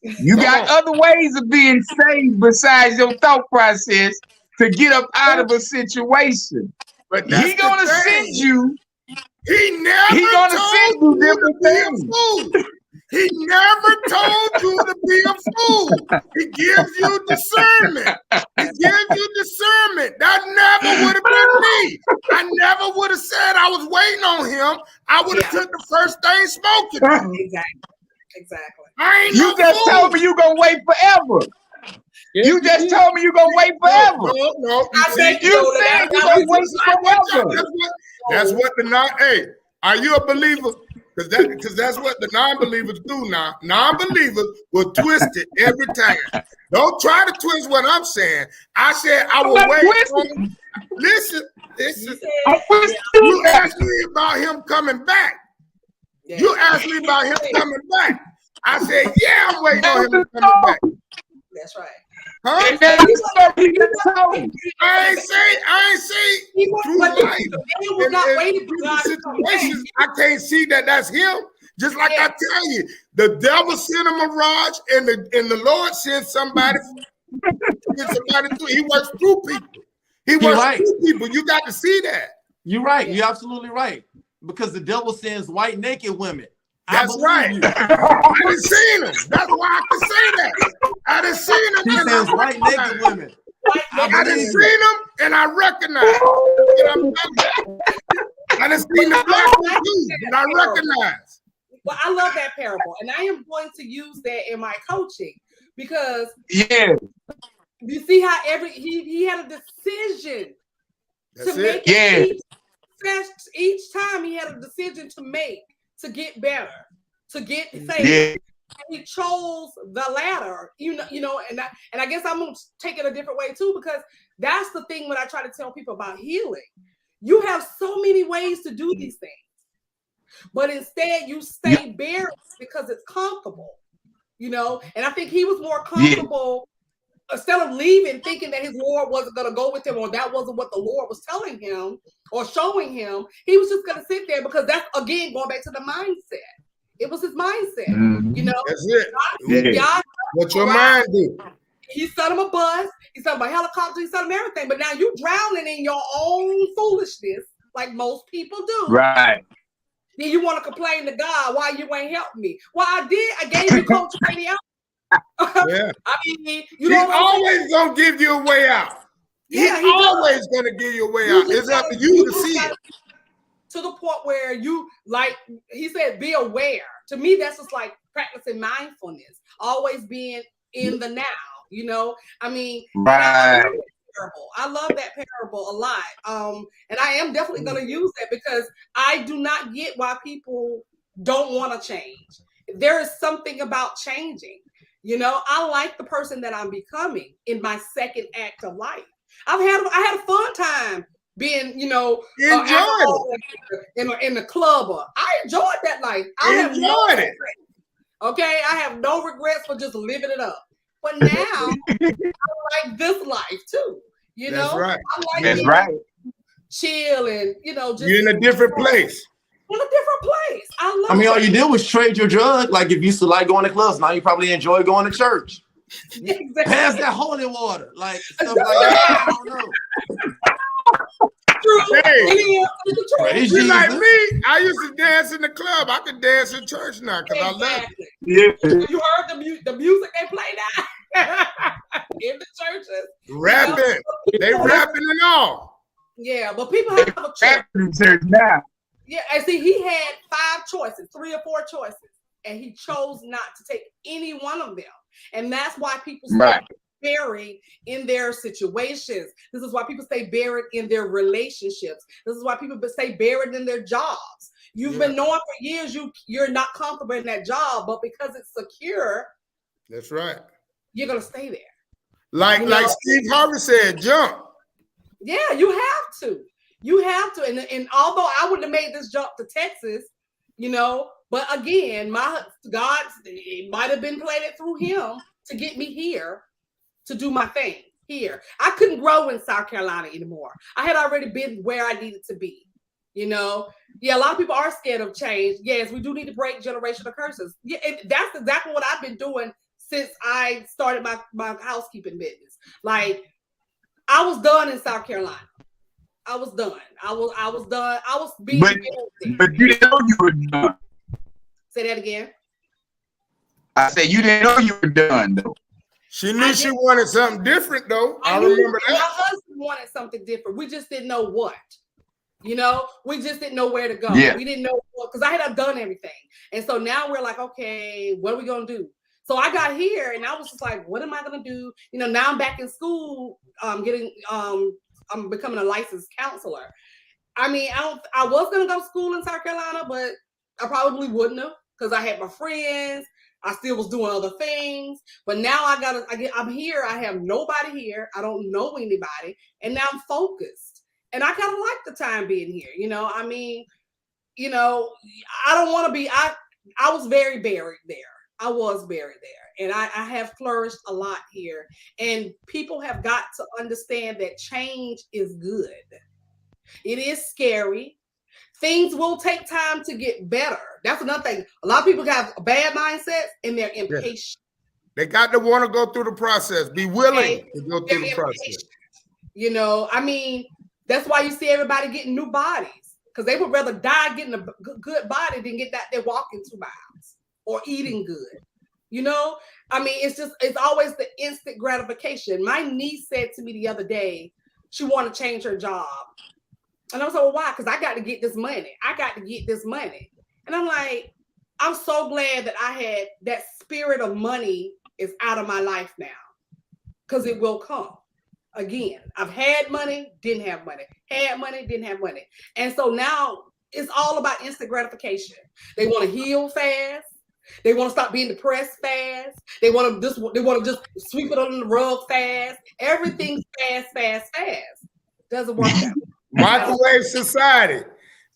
B: You got other ways of being saved besides your thought process to get up out of a situation.
D: But
B: He gonna send you.
D: He never
B: gonna send you
D: told you to
B: different
D: be a
B: things.
D: fool. He never told you to be a fool. He gives you discernment. He gives you discernment. That never would have been me. I never would have said I was waiting on him. I would have took the first thing smoking.
A: Exactly.
D: I ain't
B: You
D: no
B: just
D: fool.
B: told me you gonna wait forever.
C: Yes,
B: You just told me you gonna wait forever.
D: No.
A: I think
B: You said you gonna wait forever.
D: That's what the non. Hey, are you a believer? Because that's what the non-believers do now. Non-believers will twist it every time. Don't try to twist what I'm saying. I said I will wait on him. Listen. You asked me about him coming back.
A: Yeah.
D: You asked me about him coming back. I said, yeah, I'm waiting on him to come back.
A: That's right.
D: Huh? I ain't say through life. In situations, I can't see that that's him. Just like I tell you, the devil sent him a Raj, and the Lord sent somebody. He works through people. He works through people. You got to see that.
E: You're right. You're absolutely right. Because the devil sends white naked women.
D: That's right. I done seen him. That's why I can say that. I done seen him.
E: He sends white naked women.
D: I done seen him and I recognize. I done seen the black one too, and I recognize.
A: Well, I love that parable, and I am going to use that in my coaching because you see how he had a decision to make. Each time he had a decision to make to get better, to get saved. He chose the latter, you know, and I guess I'm gonna take it a different way too, because that's the thing when I try to tell people about healing. You have so many ways to do these things, but instead you stay buried because it's comfortable, you know. And I think he was more comfortable instead of leaving, thinking that his Lord wasn't going to go with him, or that wasn't what the Lord was telling him or showing him. He was just going to sit there because that's, again, going back to the mindset. It was his mindset, you know.
D: That's it. What your mind do?
A: He sent him a bus. He sent him a helicopter. He sent him everything. But now you drowning in your own foolishness, like most people do.
B: Right.
A: Then you want to complain to God why you ain't helped me. Well, I did. I gave you Coach Brady out.
D: Yeah.
A: I mean,
D: He's always gonna give you a way out.
A: Yeah,
D: he's always gonna give you a way out. It's up to you to see it.
A: To the point where you, like he said, be aware. To me, that's just like practicing mindfulness, always being in the now. You know, I mean, parable. I love that parable a lot. And I am definitely going to use that because I do not get why people don't want to change. There is something about changing. You know, I like the person that I'm becoming in my second act of life. I had a fun time being, you know, in the club. I enjoyed that life. I have no regrets. Okay, I have no regrets for just living it up. But now I like this life too. You know,
D: that's right.
A: I like
B: That's right.
A: Chill and just
D: you're in a different place.
A: In a different place.
E: I mean, all you did was trade your drug. Like if you used to like going to clubs, now you probably enjoy going to church.
A: Exactly.
E: Pass that holy water, like stuff like that. I don't know.
D: Hey,
E: Praise
D: you like
E: Jesus.
D: me? I used to dance in the club. I can dance in church now because I love it.
B: Yeah.
A: You heard the music they play now in the churches.
D: Rapping. They rapping and all.
A: Yeah, but people have a choice.
B: In church now.
A: Yeah, and see, he had 5 choices, 3 or 4 choices, and he chose not to take any one of them. And that's why people stay buried in their situations. This is why people stay buried in their relationships. This is why people stay buried in their jobs. You've been knowing for years you're not comfortable in that job, but because it's secure,
D: that's right.
A: You're gonna stay there.
D: Like Steve Harvey said, jump. Yeah,
A: you have to. You have to. And although I wouldn't have made this jump to Texas, but again, God, it might have been planted through him to get me here to do my thing here. I couldn't grow in South Carolina anymore. I had already been where I needed to be. Yeah, a lot of people are scared of change. Yes, we do need to break generational curses. Yeah, that's exactly what I've been doing since I started my housekeeping business. Like, I was done in South Carolina. I was done. I was done. I was being
B: but you didn't know you were done.
A: Say that again.
B: I said you didn't know you were done though.
D: She knew she wanted something different though. I remember that.
A: My husband wanted something different. We just didn't know what. We just didn't know where to go.
B: Yeah.
A: We didn't know what, because I had done everything. And so now we're like, okay, what are we gonna do? So I got here and I was just like, what am I gonna do? Now I'm back in school, I'm becoming a licensed counselor. I mean, I was gonna go to school in South Carolina, but I probably wouldn't have because I had my friends. I still was doing other things, but now I'm here. I have nobody here. I don't know anybody, and now I'm focused. And I kind of like the time being here. I mean, I don't want to be. I was very buried there. I was buried there, and I have flourished a lot here. And people have got to understand that change is good. It is scary. Things will take time to get better. That's another thing. A lot of people have a bad mindset and they're impatient.
D: They got to want to go through the process, be willing to go through the process.
A: I mean, that's why you see everybody getting new bodies, because they would rather die getting a good body than get that they're walking 2 miles or eating good. I mean, it's always the instant gratification. My niece said to me the other day, she wanted to change her job. And I was like, well, why? Because I got to get this money. And I'm like, I'm so glad that I had that spirit of money is out of my life now, because it will come again. I've had money, didn't have money. Had money, didn't have money. And so now it's all about instant gratification. They want to heal fast. They want to stop being depressed fast. They want to just sweep it under the rug fast. Everything's fast. Doesn't work that way.
D: Microwave society.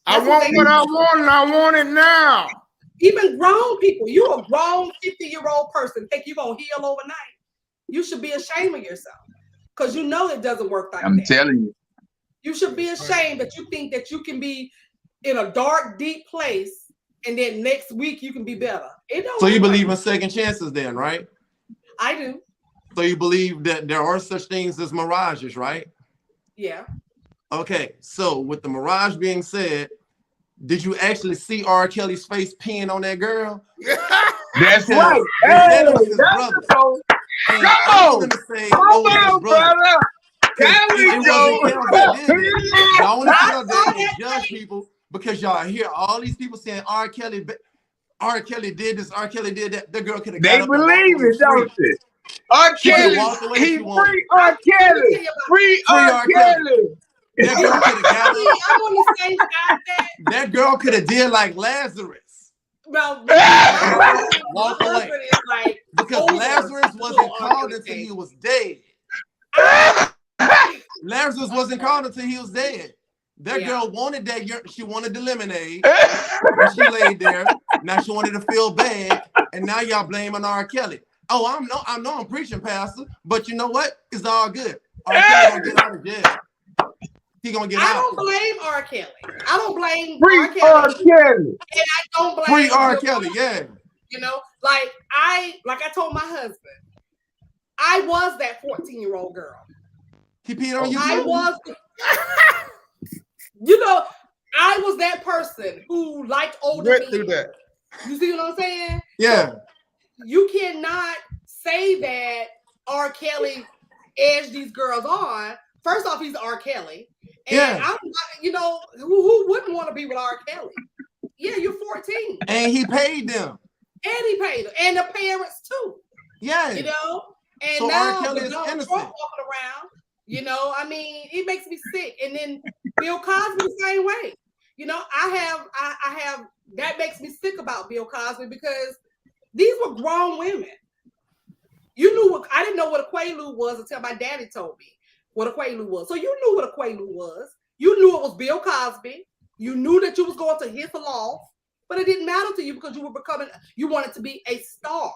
D: I want what I want, and I want it now.
A: Even grown people, you a grown 50-year-old person think you're going to heal overnight. You should be ashamed of yourself, because it doesn't work like that.
B: I'm telling you.
A: You should be ashamed that you think that you can be in a dark, deep place and then next week you can be better.
E: So you believe in second chances then, right?
A: I do.
E: So you believe that there are such things as mirages, right?
A: Yeah.
E: Okay, so with the mirage being said, did you actually see R. Kelly's face peeing on that girl?
B: That's right.
E: Hey, come on, brother. There we go. I want to sit up there and judge people because y'all hear all these people saying R. Kelly did this, R. Kelly did that. The girl could have.
B: They believe it, don't they? R.
E: She could
B: Kelly,
E: walk away if
B: he
E: she wanted.
B: free R. Kelly. Free R. Kelly.
E: That girl could have got
A: I'm on the same side that.
E: That girl could have did like Lazarus.
A: Well,
E: Walk away.
A: is like,
E: Because Lazarus wasn't called until he was dead. Lazarus wasn't called until he was dead. That girl wanted that. She wanted the lemonade. And she laid there. Now she wanted to feel bad. And now y'all blaming R. Kelly. Oh, I know I'm preaching, Pastor. But you know what? It's all good. R. Kelly gonna get out of jail. He gonna get out.
A: I don't blame R. Kelly. I don't blame
B: Free
A: R. Kelly.
B: R. Kelly.
A: And I don't blame
E: Free R. Kelly, yeah.
A: You know, like I told my husband, I was that 14-year-old girl.
E: He peed on you.
A: I was, you know, I was that person who liked older
D: Went
A: men.
D: through that.
A: You see what I'm saying?
E: Yeah.
A: You cannot say that R. Kelly edged these girls on. First off, he's R. Kelly. And
E: Yeah.
A: I'm not, you know, who wouldn't want to be with R. Kelly? Yeah, you're 14.
E: And he paid them.
A: And he paid them. And the parents too.
E: Yeah.
A: You know? And
E: So
A: now
E: R. Kelly
A: with
E: is
A: Donald
E: innocent.
A: Trump walking around, you know, I mean, it makes me sick. And then Bill Cosby the same way. You know, I have that makes me sick about Bill Cosby because these were grown women. You knew I didn't know what a quaalude was until my daddy told me what a quaalude was. So you knew what a quaalude was. You knew it was Bill Cosby. You knew that you was going to hit the law, but it didn't matter to you because you wanted to be a star.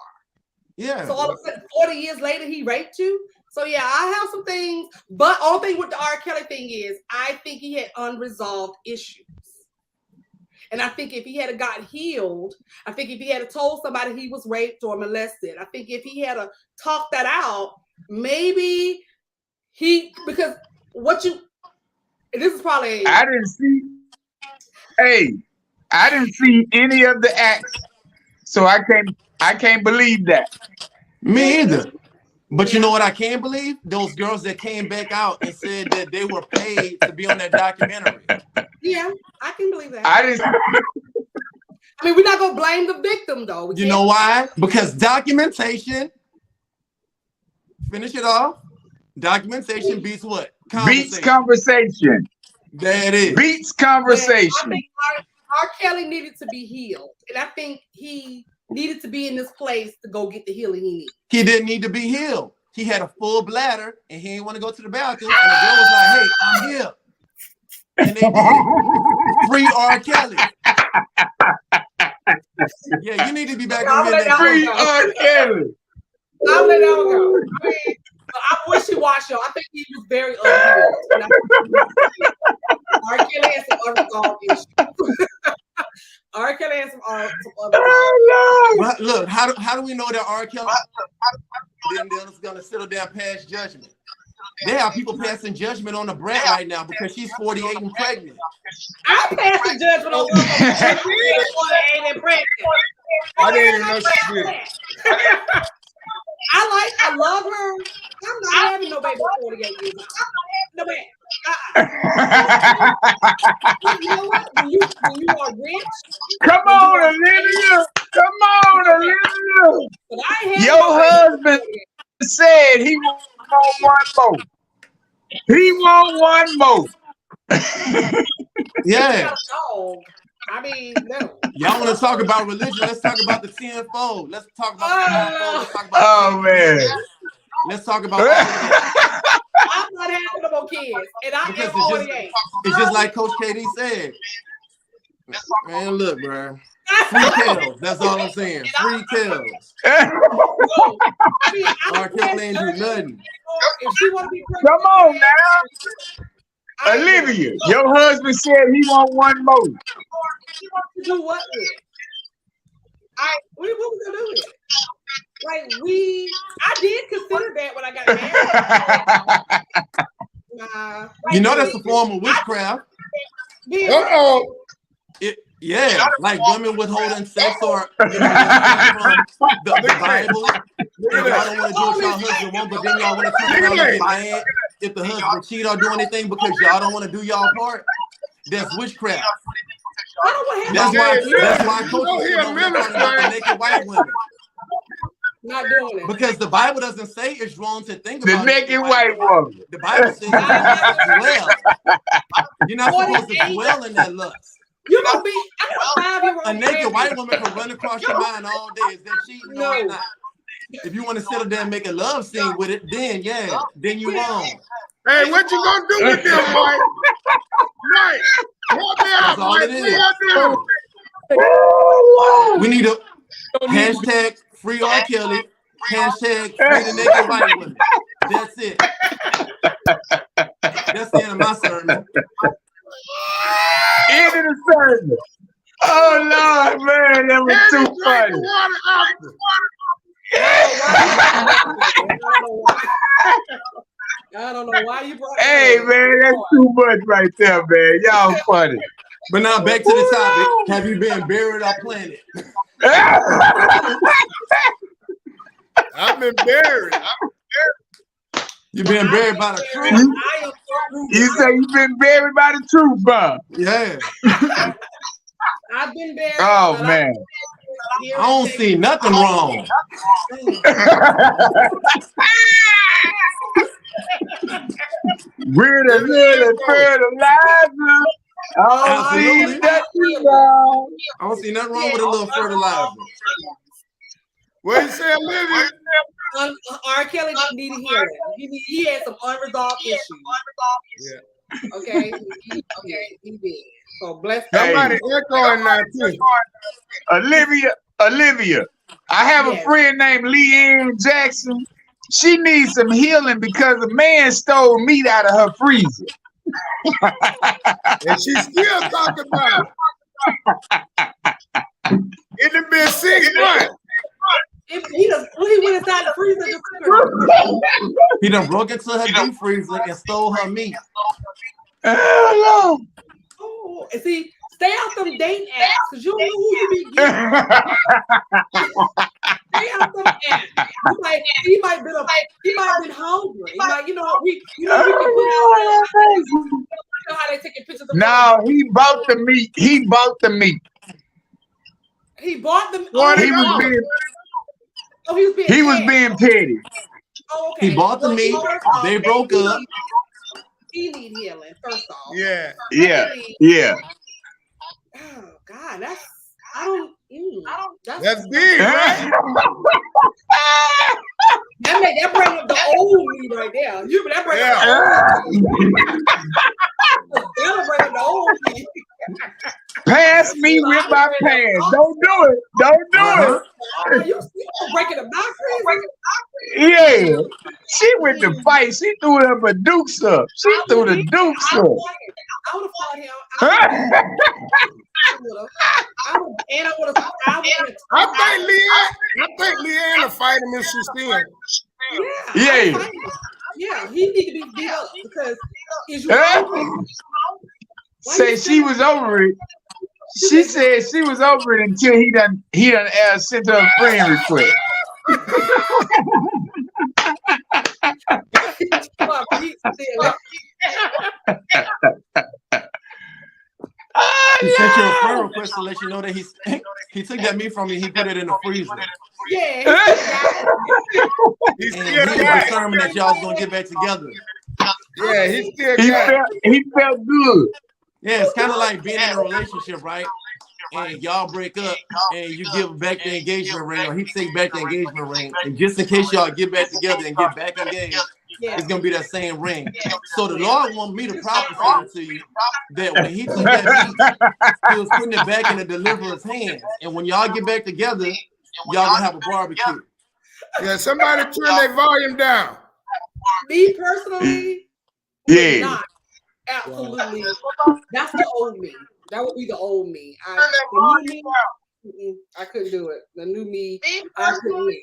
E: Yeah.
A: So all of a sudden, 40 years later, he raped you. So yeah, I have some things, but only thing with the R. Kelly thing is, I think he had unresolved issues. And I think if he had got healed, I think if he had told somebody he was raped or molested, I think if he had talked that out, maybe because this is probably.
B: I didn't see any of the acts, so I can't believe that.
E: Me either. But you know what I can't believe? Those girls that came back out and said that they were paid to be on that documentary.
A: Yeah, I can believe that.
B: I didn't.
A: I mean, we're not gonna blame the victim though.
E: You know why? Because documentation, finish it off. Documentation beats what?
B: Beats conversation.
E: There it is.
B: Beats conversation.
A: I think R. Kelly needed to be healed. And I think he needed to be in this place to go get the healing he needed.
E: He didn't need to be healed. He had a full bladder and he didn't want to go to the bathroom. And the girl was like, hey, I'm here. And they did. Free R. Kelly. Yeah, you need to be back on here.
B: Free R. Kelly.
A: I'll let that one go. I mean, I'm wishy-washy. I think he was very unhealed. R. Kelly has some unresolved issues. R. Kelly has some unresolved
E: But look, how do we know that R. Kelly is going to settle down past judgment? There are people passing judgment on the brat right now because she's 48 and pregnant.
A: I'm passing judgment on her. 48 and pregnant.
D: I didn't even know she did.
A: I love her. I'm not having no baby 48 years old. No man. You know what? When you are rich.
B: Come on, Olivia. Come on, Olivia.
A: But I have
B: Your husband said he want one more. He want one more.
E: Yeah.
A: I mean, no.
E: Y'all want to talk about religion? Let's talk about the tenfold. Let's talk about the tenfold. Let's talk about
B: Oh man.
E: Let's talk about all of that.
A: I'm not having no more kids, and I am 48.
E: It's just like Coach KD said. Man, look, bro. Free tails. That's all I'm saying. Free tails.
A: I mean,
E: R. Kelly ain't do nothing.
A: If she want to be pregnant,
B: Come on now. Olivia, your husband said he want one more.
A: She wants to do what with it? What we gonna do with it? Like I did consider that when I got married.
E: You know that's a form of witchcraft.
D: Uh-oh.
E: Yeah, like women withholding sex or from the Bible. Y'all don't want to do what y'all husband want, but then y'all want to turn around and get mad if the husband cheat or do anything because y'all don't want to do y'all part. That's witchcraft. That's why Coach don't want to naked white women.
A: Not doing it.
E: Because the Bible doesn't say it's wrong to think
B: The
E: about
B: naked white woman.
E: The Bible says you're not supposed to dwell. You're not supposed to
A: 48.
E: dwell in that lust.
A: You're gonna be a 5-year-old.
E: A naked white woman can run across your mind all day. Is that cheating? No, it's not. If you want to sit there and make a love scene with it, then then you wrong.
D: Hey, what you gonna do with them, Mike? Mike, help me out,
E: That's all
D: Mike.
E: it
D: What
E: is.
D: you doing?
E: We need a hashtag free R. Kelly, hashtag free the naked white women. That's it. That's the end of my sermon.
B: End of the sermon. Oh Lord, man, that was too funny.
A: I don't know why you brought that
B: Hey
A: up.
B: man, that's too much right there, man. Y'all funny.
E: But now back to the topic. Have you been buried or planted?
D: I've been buried.
E: You've been buried by the truth.
B: You say you've been buried by the truth, bro.
E: Yeah.
A: I've been buried.
B: Oh man.
E: I don't see nothing wrong.
B: We're the little fertilizer. Oh,
E: Absolutely.
B: nothing wrong.
E: I don't see nothing wrong with a little fertilizer.
D: What you say, Olivia?
A: R. Kelly needed healing. He had some unresolved issues.
D: Yeah.
A: Okay. He did. So bless
D: Somebody echoing now too.
B: Olivia, I have a friend named Leanne Jackson. She needs some healing because a man stole meat out of her freezer.
D: And she still talking about it. It done been 6 months.
A: He went inside the freezer.
E: He done broke into her deep freezer and stole her meat.
B: Hello.
A: Oh, and see, stay out them dating apps because you don't know who you be getting. Stay out them apps. He might have been hungry. He might, we can put out how they taking pictures of
B: No, he bought the meat. He bought the meat.
A: He bought them.
B: He was being petty.
A: Oh, okay.
E: He bought the meat. They broke up.
A: He need healing, first off.
D: Yeah.
A: Oh God, that's
D: big, right?
A: that bring up the old me right there. That bring up the old me. That'll bring up the old me.
B: Pass me with my pants. Don't do it. Don't do it.
A: You breaking the box?
B: Yeah. She went to fight. She threw it up a dukes up. She threw the dukes up.
A: I would have fought him. I
D: think Leanne will fight him if she's still.
A: Yeah, he need to be beat up because
B: say she was over it. She said she was over it until he done sent her a friend request.
E: He sent you a friend request to let you know that he took that meat from you. He put it in the freezer.
A: Yeah,
E: he's determined that y'all was gonna get back together.
D: Yeah,
B: he felt good.
E: Yeah, it's kind of like being in a relationship, right? And y'all break up, and you give back the engagement ring, or he take back the engagement ring, and just in case y'all get back together and get back engaged, it's gonna be that same ring. So the Lord want me to prophesy to you that when he took that meat, he was putting it back in the deliverer's hands, and when y'all get back together, y'all gonna have a barbecue.
D: Yeah, somebody turn their volume down.
A: Me personally, not absolutely. That's the old me. That would be the old me. The new me, I couldn't do it. The new me, I couldn't,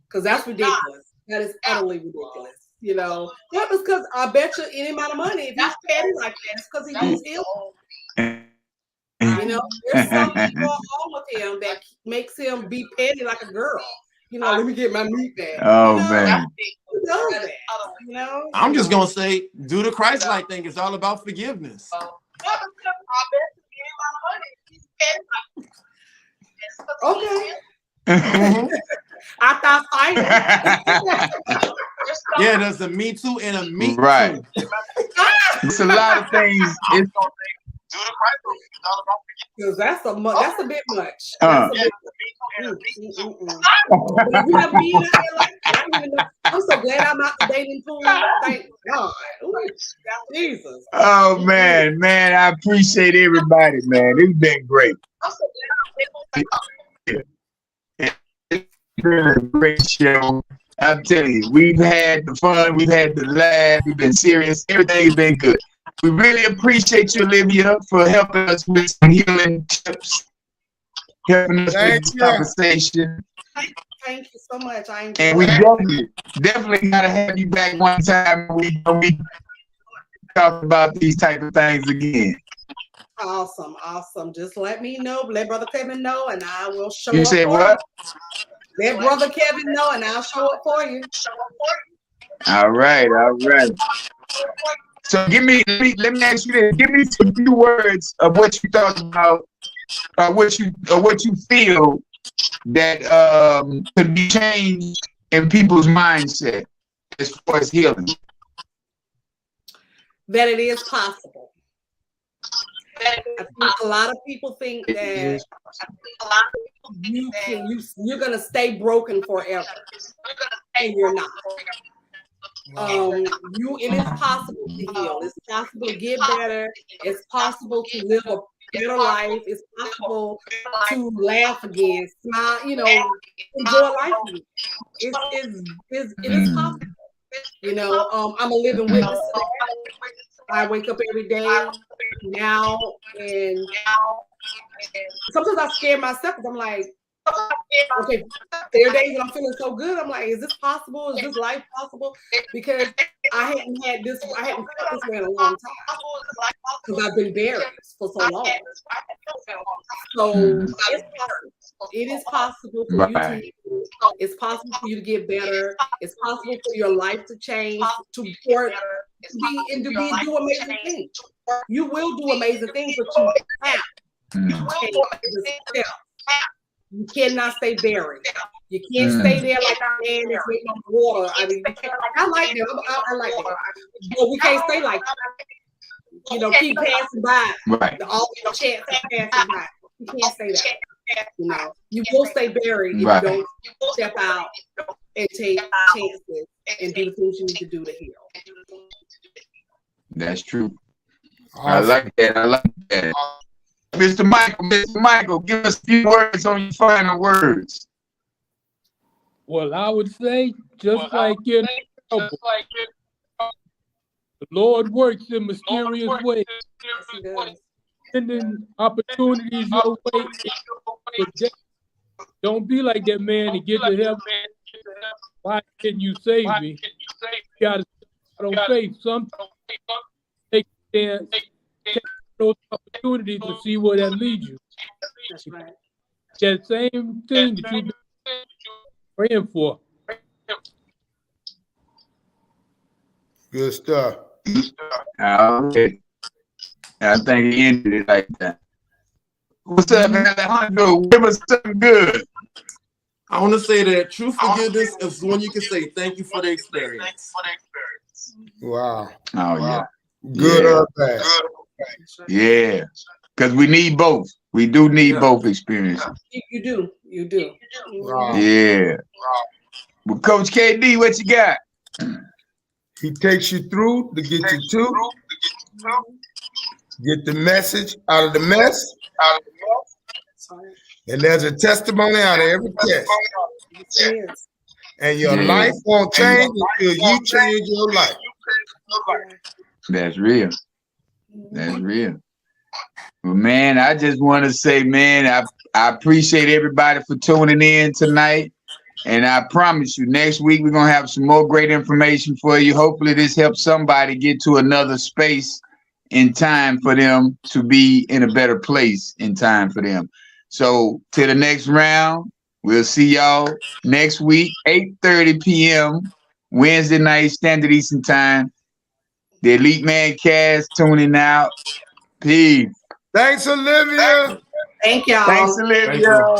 A: because that's ridiculous. That is utterly ridiculous. That was because I bet you any amount of money, if he's petty like that, it's because he needs healing. There's something going on with him that makes him be petty like a girl. Let me get my meat back.
B: Oh man.
A: Who does that?
E: I'm just gonna say, do the Christ-like thing. It's all about forgiveness.
A: Okay. After I fight.
E: Yeah, there's a Me Too and a Me
B: Right.
E: Too.
B: It's a lot of things. It's,
A: Because that's a bit much. That's a bit much. But you have been out here like that. I don't even know. I'm so glad I'm out the dating pool. Thank God. Ooh, Jesus.
B: oh man, I appreciate everybody, man. It's been great. It's been a great show. I'm telling you, we've had the fun, we've had the laugh, we've been serious. Everything's been good. We really appreciate you, Olivia, for helping us with some healing tips, helping us with this conversation.
A: Thank you so much.
B: And we definitely gotta have you back one time when we talk about these type of things again.
A: Awesome. Just let me know. Let Brother Kevin know, and I will show up.
B: You said what?
A: Let Brother Kevin know, and I'll show up for you.
B: All right. So let me ask you this. Give me some few words of what you thought about, what you feel that could be changed in people's mindset as far as healing.
A: That it is possible. I think a lot of people think that you're gonna stay broken forever, and you're not. It is possible to heal. It's possible to get better. It's possible to live a better life. It's possible to laugh again, smile. Enjoy life again. It is possible. I'm a living witness to that. I wake up every day now, and sometimes I scare myself because I'm like, okay, there are days when I'm feeling so good. I'm like, is this possible? Is this life possible? Because I hadn't felt this way in a long time because I've been buried for so long. So it's possible. It is possible for you to heal. It's possible for you to get better. It's possible for your life to change, to do amazing things. You will do amazing things, but you have to take the step. You cannot stay buried. You can't stay there like a man that's waiting on the water. I mean, I like that. I like that. But we can't stay like that. Keep passing by.
B: Right.
A: All the chances passing by. You can't say that. You will stay buried if you don't step out and take chances and do the things you need to do to heal.
B: That's true. I like that. Mr. Michael, give us a few words on your final words.
C: Well, I would say, just like in trouble, the Lord works in mysterious ways, sending opportunities your way. Don't be like that man and get to heaven. Why didn't you save me? You gotta start on faith. Sometimes take those opportunities to see where that leads you.
A: That's right.
C: That same thing that you've been praying for.
D: Good stuff.
B: Okay. I think he ended it like that. What's up, Alejandro? Give us something good.
E: I want to say that true forgiveness is when you can say thank you for the experience.
D: Wow.
B: Oh, yeah.
D: Good or bad.
B: Yeah. Because we need both. We do need both experiences.
A: You do.
D: Wow.
B: Yeah. Well, Coach KD, what you got?
D: He takes you through to get you to get the message out of the mess. And there's a testimony out of every test. And your life won't change until you change your life.
B: That's real. That's real. Well, man, I just want to say, man, I appreciate everybody for tuning in tonight. And I promise you, next week we're going to have some more great information for you. Hopefully this helps somebody get to another space in time for them to be in a better place in time for them. So till the next round, we'll see y'all next week, 8:30 p.m. Wednesday night, Standard Eastern Time. The Elite Mancast tuning out. Peace.
D: Thanks, Olivia.
A: Thank y'all.
B: Thanks, Olivia.
E: Thank you.